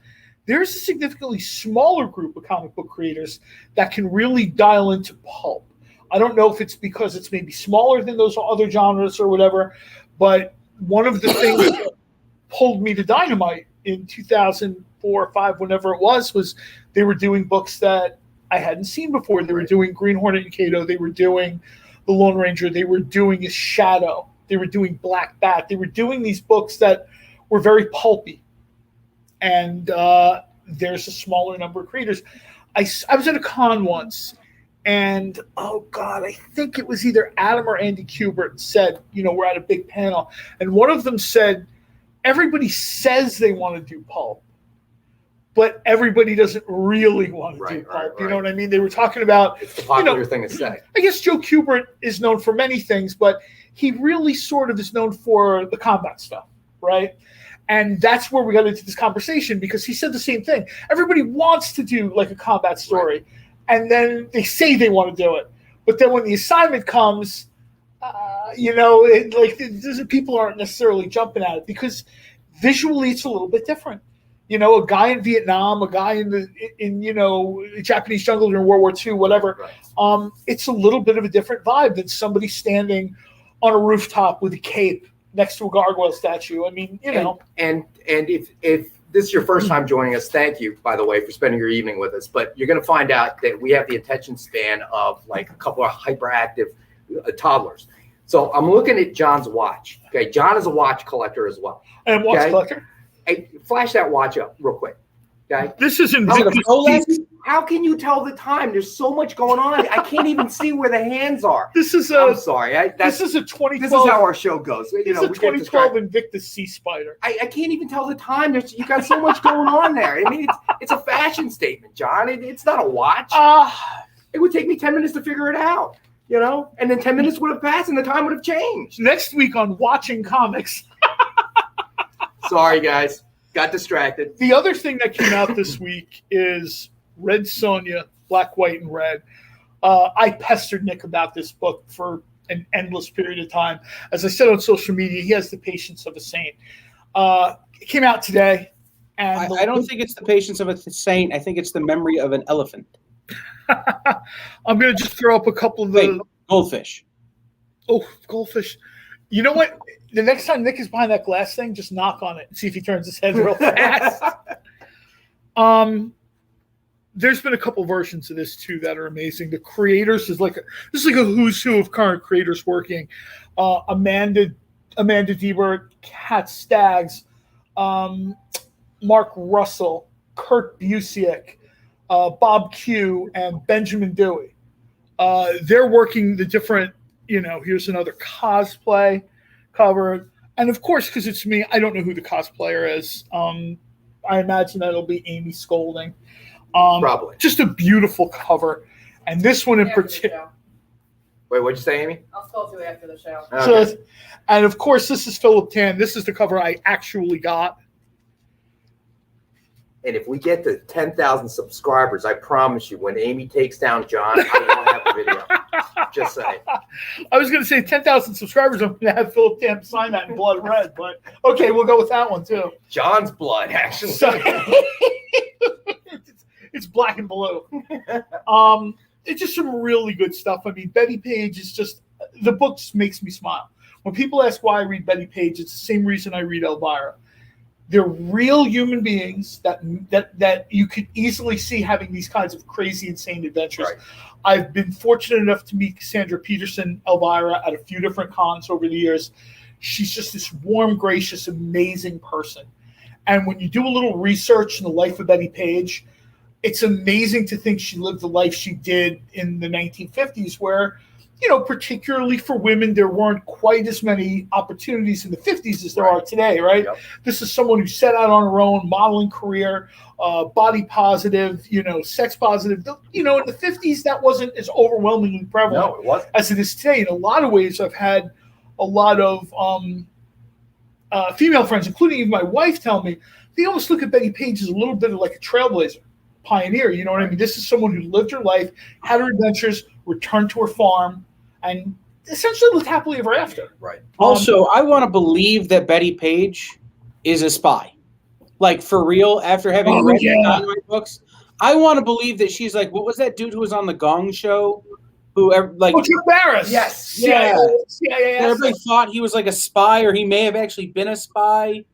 There's a significantly smaller group of comic book creators that can really dial into pulp. I don't know if it's because it's maybe smaller than those other genres or whatever, but one of the things that pulled me to Dynamite in 2004 or 5, whenever it was they were doing books that I hadn't seen before. They were doing Green Hornet and Kato. They were doing The Lone Ranger. They were doing A Shadow. They were doing Black Bat. They were doing these books that were very pulpy. And there's a smaller number of creators. I was at a con once, And, oh, God, I think it was either Adam or Andy Kubert said, we're at a big panel. And one of them said, everybody says they want to do pulp, but everybody doesn't really want to do pulp. Right. You know what I mean? They were talking about. It's the popular thing to say. I guess Joe Kubert is known for many things, but he really sort of is known for the combat stuff, right? And that's where we got into this conversation because he said the same thing. Everybody wants to do like a combat story. Right. And then they say they want to do it. But then when the assignment comes, people aren't necessarily jumping at it because visually it's a little bit different. A guy in Vietnam, a guy in the Japanese jungle during World War II, whatever. Right. It's a little bit of a different vibe than somebody standing on a rooftop with a cape next to a gargoyle statue. I mean, And if this is your first time joining us, thank you, by the way, for spending your evening with us. But you're going to find out that we have the attention span of like a couple of hyperactive toddlers. So I'm looking at John's watch. Okay, John is a watch collector as well. And watch collector? Hey, flash that watch up real quick. Okay. This isn't How can you tell the time? There's so much going on. I can't even see where the hands are. This is I'm sorry. This is a 2012. This is how our show goes. This is a 2012 Invictus Sea Spider. I can't even tell the time. You got so much going on there. I mean, it's a fashion statement, John. It's not a watch. It would take me 10 minutes to figure it out. And then 10 minutes would have passed and the time would have changed. Next week on Watching Comics. Sorry, guys. Got distracted. The other thing that came out this week is Red Sonja, Black, White, and Red. I pestered Nick about this book for an endless period of time. As I said on social media, he has the patience of a saint. It came out today. And I don't think it's the patience of a saint. I think it's the memory of an elephant. I'm going to just throw up a couple of the... goldfish. Oh, goldfish. You know what? The next time Nick is behind that glass thing, just knock on it and see if he turns his head real fast. There's been a couple versions of this too that are amazing. The creators is like a who's who of current creators working. Amanda Diebert, Kat Staggs, Mark Russell, Kurt Busiek, Bob Q, and Benjamin Dewey. They're working the different. Here's another cosplay cover. And of course, because it's me, I don't know who the cosplayer is. I imagine that'll be Amy Scolding. Probably. Just a beautiful cover. And this one in particular. Wait, what'd you say, Amy? I'll scroll through after the show. Okay. So, and of course, this is Philip Tan. This is the cover I actually got. And if we get to 10,000 subscribers, I promise you, when Amy takes down John, I will have the video. Just saying. I was going to say 10,000 subscribers. I'm going to have Philip Tam sign that in blood red, but okay, we'll go with that one too. John's blood, actually. So, it's black and blue. It's just some really good stuff. I mean, Betty Page is just the book just makes me smile. When people ask why I read Betty Page, it's the same reason I read Elvira. They're real human beings that you could easily see having these kinds of crazy, insane adventures. Right. I've been fortunate enough to meet Cassandra Peterson, Elvira, at a few different cons over the years. She's just this warm, gracious, amazing person. And when you do a little research in the life of Betty Page, it's amazing to think she lived the life she did in the 1950s where, particularly for women, there weren't quite as many opportunities in the 50s as there are today, right? Yep. This is someone who set out on her own modeling career, body positive, sex positive. In the 50s, that wasn't as overwhelmingly prevalent as it is today. In a lot of ways, I've had a lot of female friends, including even my wife, tell me they almost look at Betty Page as a little bit of like a trailblazer, pioneer. You know what I mean? This is someone who lived her life, had her adventures, returned to her farm, and essentially lived happily ever after. Right. Also, I want to believe that Betty Page is a spy. Like, for real, after having read the Dynamite books, I want to believe that she's like, what was that dude who was on the Gong Show? Chuck Barris. Yes. Yeah. Everybody thought he was like a spy, or he may have actually been a spy.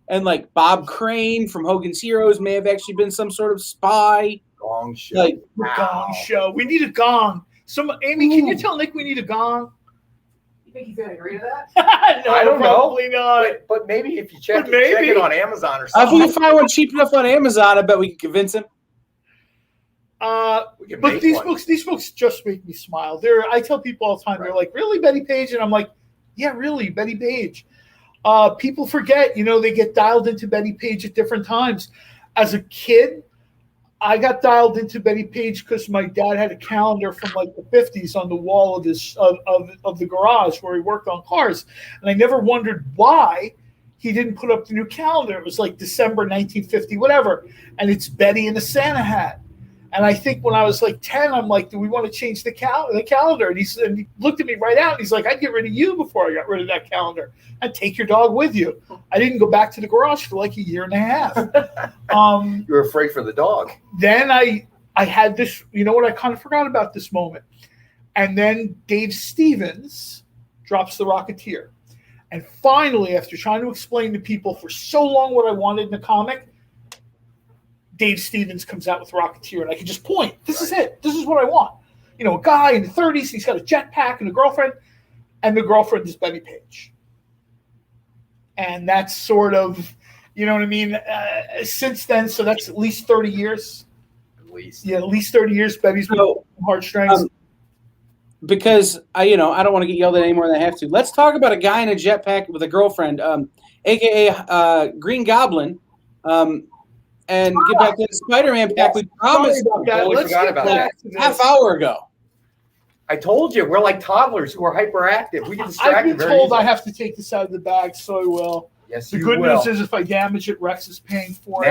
And like Bob Crane from Hogan's Heroes may have actually been some sort of spy. Gong Show. Like, Gong Show. We need a gong. Amy, can you tell Nick we need a gong? You think he's going to agree to that? No, I don't probably know. Not. But maybe if you check it on Amazon or If something. we can find one cheap enough on Amazon, I bet we can convince him. But these books just make me smile. I tell people all the time, they're like, really, Betty Page? And I'm like, yeah, really, Betty Page. People forget, they get dialed into Betty Page at different times. As a kid, I got dialed into Betty Page because my dad had a calendar from like the 50s on the wall of his of the garage where he worked on cars, and I never wondered why he didn't put up the new calendar. It was like December 1950, whatever, and it's Betty in a Santa hat. And I think when I was like 10, I'm like, do we want to change the calendar? And he looked at me right out. And he's like, I'd get rid of you before I got rid of that calendar. I'd take your dog with you. I didn't go back to the garage for like a year and a half. You were afraid for the dog. Then I had this, what I kind of forgot about this moment. And then Dave Stevens drops The Rocketeer. And finally, after trying to explain to people for so long what I wanted in a comic, Dave Stevens comes out with Rocketeer, and I can just point. This is it. This is what I want. A guy in the 30s, he's got a jetpack and a girlfriend, and the girlfriend is Betty Page. And that's sort of, you know what I mean? Since then, so that's at least 30 years. At least. Yeah, at least 30 years. Betty's been heartstrings. Because I don't want to get yelled at any more than I have to. Let's talk about a guy in a jetpack with a girlfriend, aka Green Goblin. And get back to the Spider-Man pack we promised Let's forgot about that. Half hour ago. I told you, we're like toddlers who are hyperactive. We get distracted. I've been told I have to take this out of the bag, so I will. Yes, the good news is if I damage it, Rex is paying for it.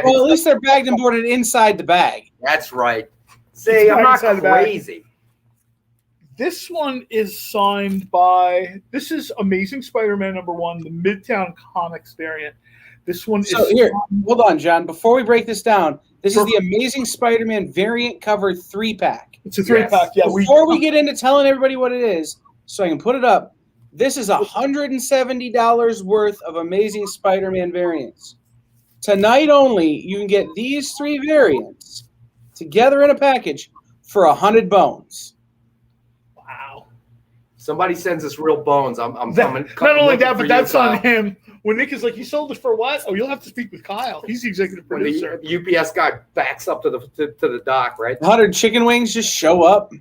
Well, at least they're bagged and boarded inside the bag. That's right. See, I'm not crazy. This one is signed by, this is Amazing Spider-Man #1, the Midtown Comics variant. This one is. So here, hold on, John. Before we break this down, this is the Amazing Spider-Man variant cover 3-pack. It's a 3-pack, yeah. Before we get into telling everybody what it is, so I can put it up, this is $170 worth of Amazing Spider-Man variants. Tonight only, you can get these 3 variants together in a package for 100 bones. Wow. Somebody sends us real bones. I'm coming. Not only that, but that's on him. When Nick is like, you sold it for what? Oh, you'll have to speak with Kyle. He's the executive producer. The UPS guy backs up to the dock, right? 100 chicken wings just show up.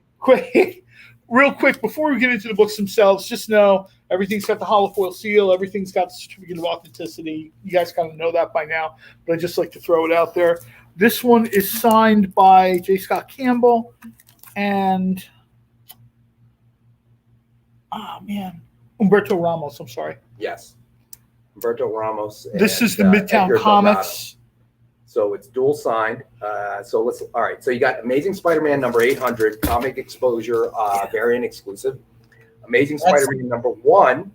Real quick, before we get into the books themselves, just know everything's got the hollow foil seal. Everything's got the certificate of authenticity. You guys kind of know that by now, but I just like to throw it out there. This one is signed by J. Scott Campbell and, Humberto Ramos. I'm sorry. Yes. Humberto Ramos. This is the Midtown Comics. So it's dual signed. So you got Amazing Spider-Man #800 comic exposure variant exclusive. Amazing Spider-Man #1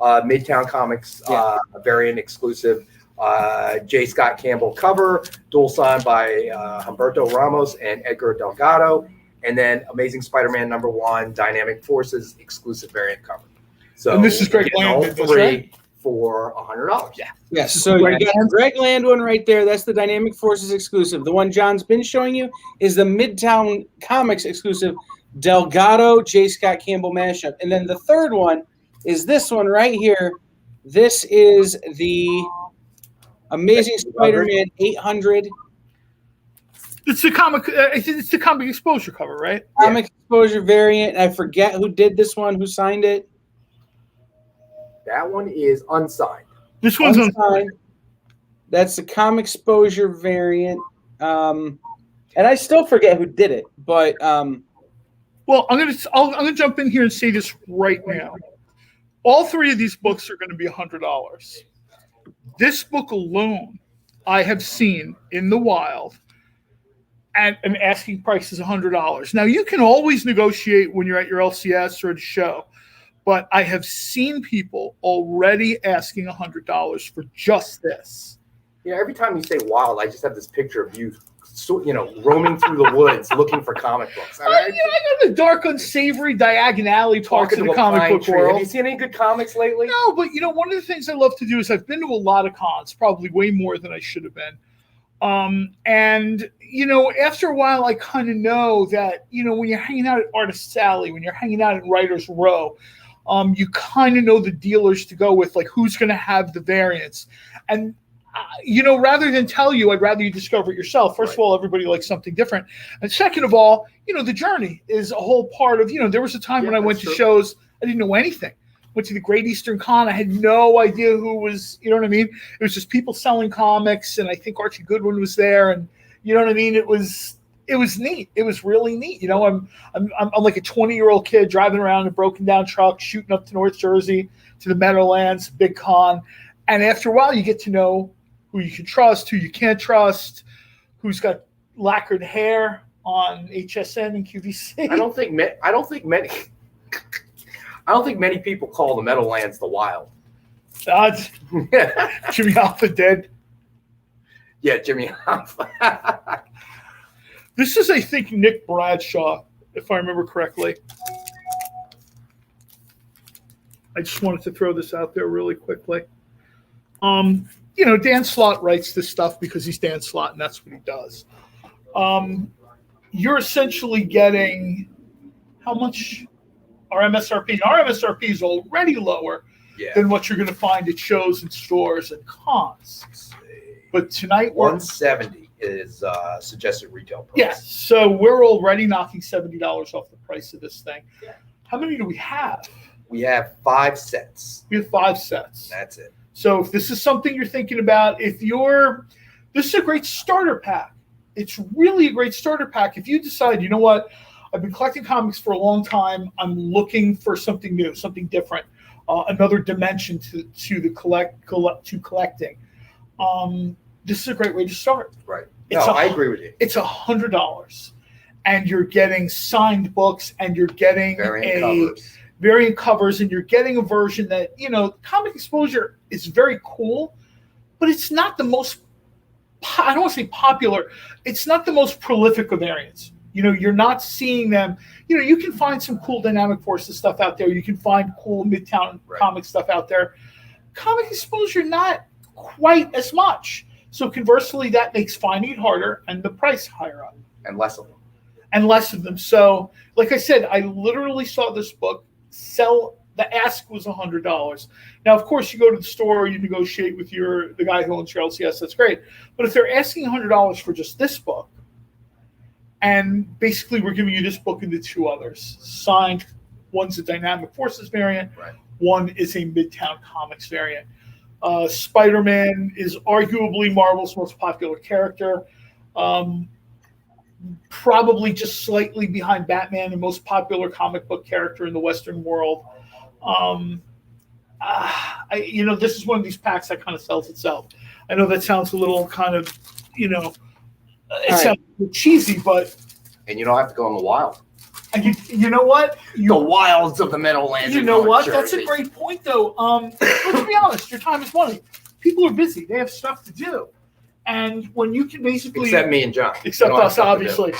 Midtown Comics variant exclusive. J. Scott Campbell cover, dual signed by Humberto Ramos and Edgar Delgado, and then Amazing Spider-Man #1 Dynamic Forces exclusive variant cover. So and this is Greg Land, right? For $100. Yeah. Yes. So you got Greg Land one right there. That's the Dynamic Forces exclusive. The one John's been showing you is the Midtown Comics exclusive Delgado J. Scott Campbell mashup. And then the third one is this one right here. This is the Amazing Spider-Man 800. It's the comic. It's the comic exposure cover, right? Comic exposure variant. I forget who did this one. Who signed it? That one is unsigned. This one's unsigned. That's the comic exposure variant. And I still forget who did it, but well, I'm gonna jump in here and say this right now. All 3 of these books are going to be $100. This book alone, I have seen in the wild, and an asking price is $100. Now you can always negotiate when you're at your LCS or at a show. But I have seen people already asking $100 for just this. Every time you say wild, I just have this picture of you, roaming through the woods looking for comic books. I got the dark, unsavory diagonally parts of the comic book world. Have you seen any good comics lately? No, but one of the things I love to do is I've been to a lot of cons, probably way more than I should have been. And after a while, I kind of know that, when you're hanging out at Artist Alley, when you're hanging out at Writer's Row, you kind of know the dealers to go with, like who's going to have the variants. And rather than tell you, I'd rather you discover it yourself. First of all, everybody likes something different. And second of all, the journey is a whole part of, there was a time when I went to shows, I didn't know anything. Went to the Great Eastern Con. I had no idea who was, you know what I mean? It was just people selling comics, and I think Archie Goodwin was there, and you know what I mean? It was neat. It was really neat. I'm like a 20-year-old kid driving around in a broken down truck, shooting up to North Jersey to the Meadowlands, big con. And after a while, you get to know who you can trust, who you can't trust, who's got lacquered hair on HSN and QVC. I don't think many people call the Meadowlands the Wild. Jimmy Hoffa dead. Yeah, Jimmy Hoffa. This is, I think, Nick Bradshaw, if I remember correctly. I just wanted to throw this out there really quickly. Dan Slott writes this stuff because he's Dan Slott, and that's what he does. You're essentially getting how much our MSRP? Our MSRP is already lower than what you're going to find at shows and stores and cons. But tonight, 170 is suggested retail price. Yes, so we're already knocking $70 off the price of this thing. Yeah. How many do we have? We have 5 sets. We have 5 sets. That's it. So if this is something you're thinking about, this is a great starter pack. It's really a great starter pack. If you decide, you know what, I've been collecting comics for a long time. I'm looking for something new, something different, another dimension to collecting. This is a great way to start. Right. I agree with you. It's $100, and you're getting signed books, and you're getting variant covers, and you're getting a version that, comic exposure is very cool, but it's not the most, I don't want to say popular, it's not the most prolific of variants. You're not seeing them. You can find some cool Dynamic Forces stuff out there. You can find cool Midtown comic stuff out there. Comic exposure, not quite as much. So conversely, that makes finding it harder and the price higher up. And less of them. So, like I said, I literally saw this book sell. The ask was $100. Now, of course, you go to the store, you negotiate with the guy who owns your LCS. That's great. But if they're asking $100 for just this book, and basically we're giving you this book and the 2 others signed, one's a Dynamic Forces variant, one is a Midtown Comics variant. Spider-Man is arguably Marvel's most popular character. Probably just slightly behind Batman, the most popular comic book character in the Western world. This is one of these packs that kind of sells itself. I know that sounds a little kind of, it sounds cheesy, but. And you don't have to go in the wild. And you know what? The wilds of the Meadowlands. You know what? That's a great point, though. Let's be honest. Your time is money. People are busy. They have stuff to do. And when you can basically... Except me and John. Except us, obviously.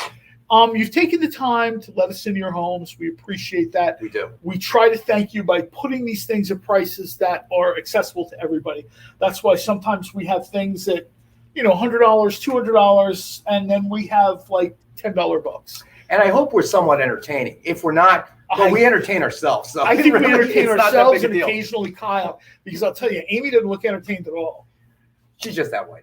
You've taken the time to let us into your homes. We appreciate that. We do. We try to thank you by putting these things at prices that are accessible to everybody. That's why sometimes we have things that, $100, $200, and then we have like $10 books. And I hope we're somewhat entertaining. If we're not, we entertain ourselves. So I think we entertain ourselves and occasionally Kyle, because I'll tell you, Amy doesn't look entertained at all. She's just that way.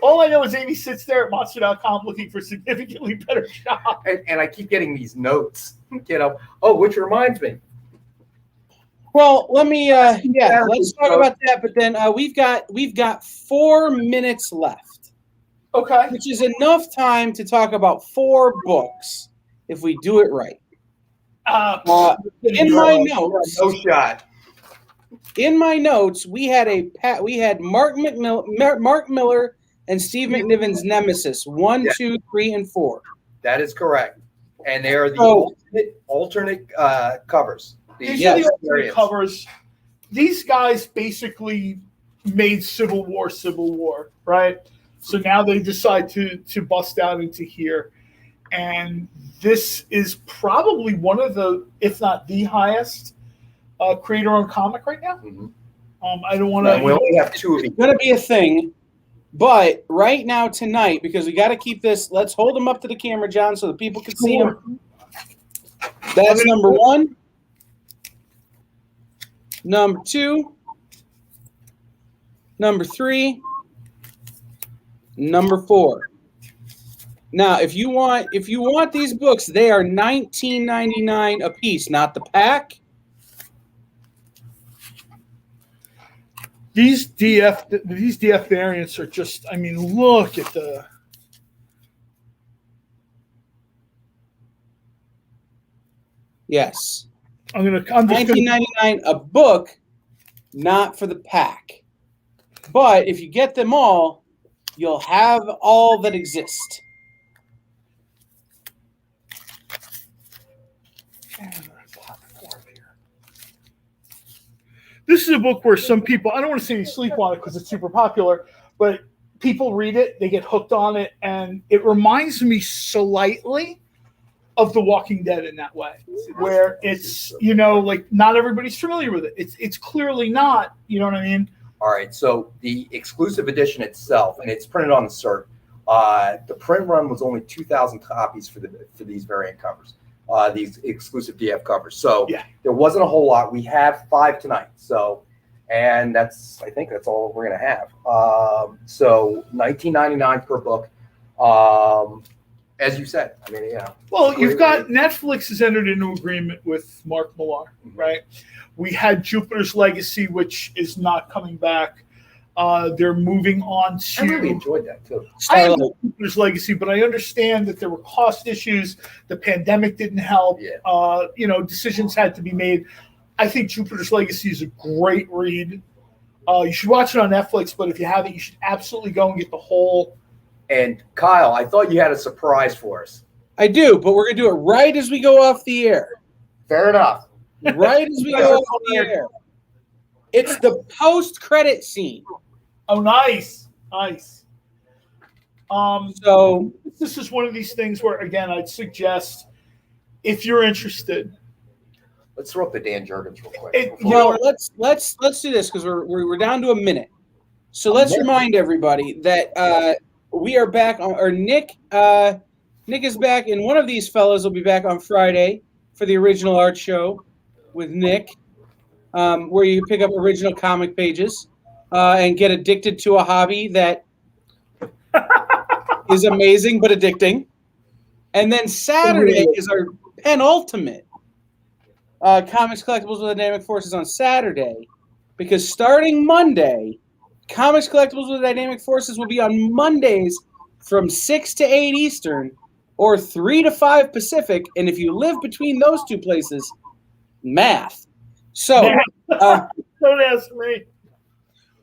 All I know is Amy sits there at Monster.com looking for significantly better job. And I keep getting these notes, which reminds me. Well, let me, let's talk about that. But then we've got 4 minutes left. Okay. Which is enough time to talk about 4 books if we do it right. In my notes, no shot. In my notes, we had Mark Miller and Steve McNiven's Nemesis 1, 2, 3, and 4. That is correct, and they are the alternate covers. These are the alternate covers. These guys basically made Civil War, right? So now they decide to bust out into here. And this is probably one of the, if not the highest, creator-owned comic right now. Mm-hmm. I don't want to... We only have 2 of these. It's going to be a thing. But right now, tonight, because we got to keep this, let's hold them up to the camera, John, so the people can see them. That's number 1. Number 2. number 3, number 4. Now, if you want these books, they are $19.99 a piece, not the pack. These DF variants are just, I mean, look at the. Yes. I'm just $19.99 a book, not for the pack. But if you get them all, you'll have all that exist. This is a book where some people, I don't want to say they sleep on it because it's super popular, but people read it, they get hooked on it, and it reminds me slightly of The Walking Dead in that way, where it's, like not everybody's familiar with it. It's clearly not, you know what I mean? All right, so the exclusive edition itself, and it's printed on the cert, the print run was only 2,000 copies for these variant covers. These exclusive DF covers. So there wasn't a whole lot. We have 5 tonight. So, and I think that's all we're going to have. So $19.99 per book. As you said, I mean, Well, you've got Netflix has entered into agreement with Mark Millar, right? We had Jupiter's Legacy, which is not coming back. They're moving on to. I really enjoyed that too. I love Jupiter's Legacy, but I understand that there were cost issues. The pandemic didn't help. Yeah. Decisions had to be made. I think Jupiter's Legacy is a great read. You should watch it on Netflix, but if you haven't, you should absolutely go and get the whole. And Kyle, I thought you had a surprise for us. I do, but we're going to do it right as we go off the air. Fair enough. Right as we go off the air. It's the post-credit scene. Oh, nice. So this is one of these things where, again, I'd suggest if you're interested. Let's throw up the Dan Jurgens real quick. Let's do this because we're down to a minute. So let's remind everybody that we are back on, or Nick is back, and one of these fellows will be back on Friday for the original art show with Nick, where you pick up original comic pages and get addicted to a hobby that is amazing but addicting. And then Saturday is our penultimate Comics Collectibles with Dynamic Forces on Saturday, because starting Monday, Comics Collectibles with Dynamic Forces will be on Mondays from 6 to 8 Eastern or 3 to 5 Pacific. And if you live between those two places, math. So don't ask me.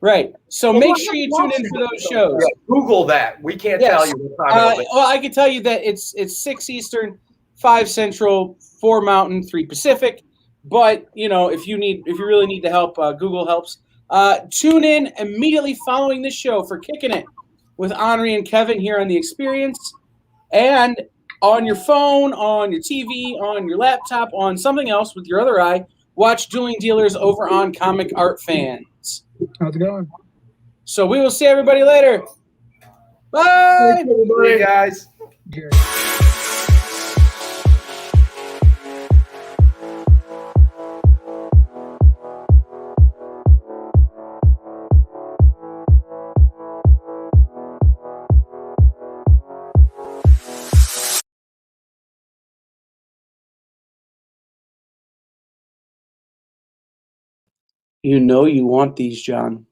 Right. So make sure you tune in for those shows. Yeah, Google that. We can't tell you what time it is. Well, I can tell you that it's 6 Eastern, 5 Central, 4 Mountain, 3 Pacific. But if you really need the help, Google helps. Tune in immediately following this show for Kicking It with Henri and Kevin here on The Experience, and on your phone, on your TV, on your laptop, on something else with your other eye, watch Dueling Dealers over on Comic Art Fans. How's it going? So we will see everybody later. Bye. Bye, guys. Jerry. You know you want these, John.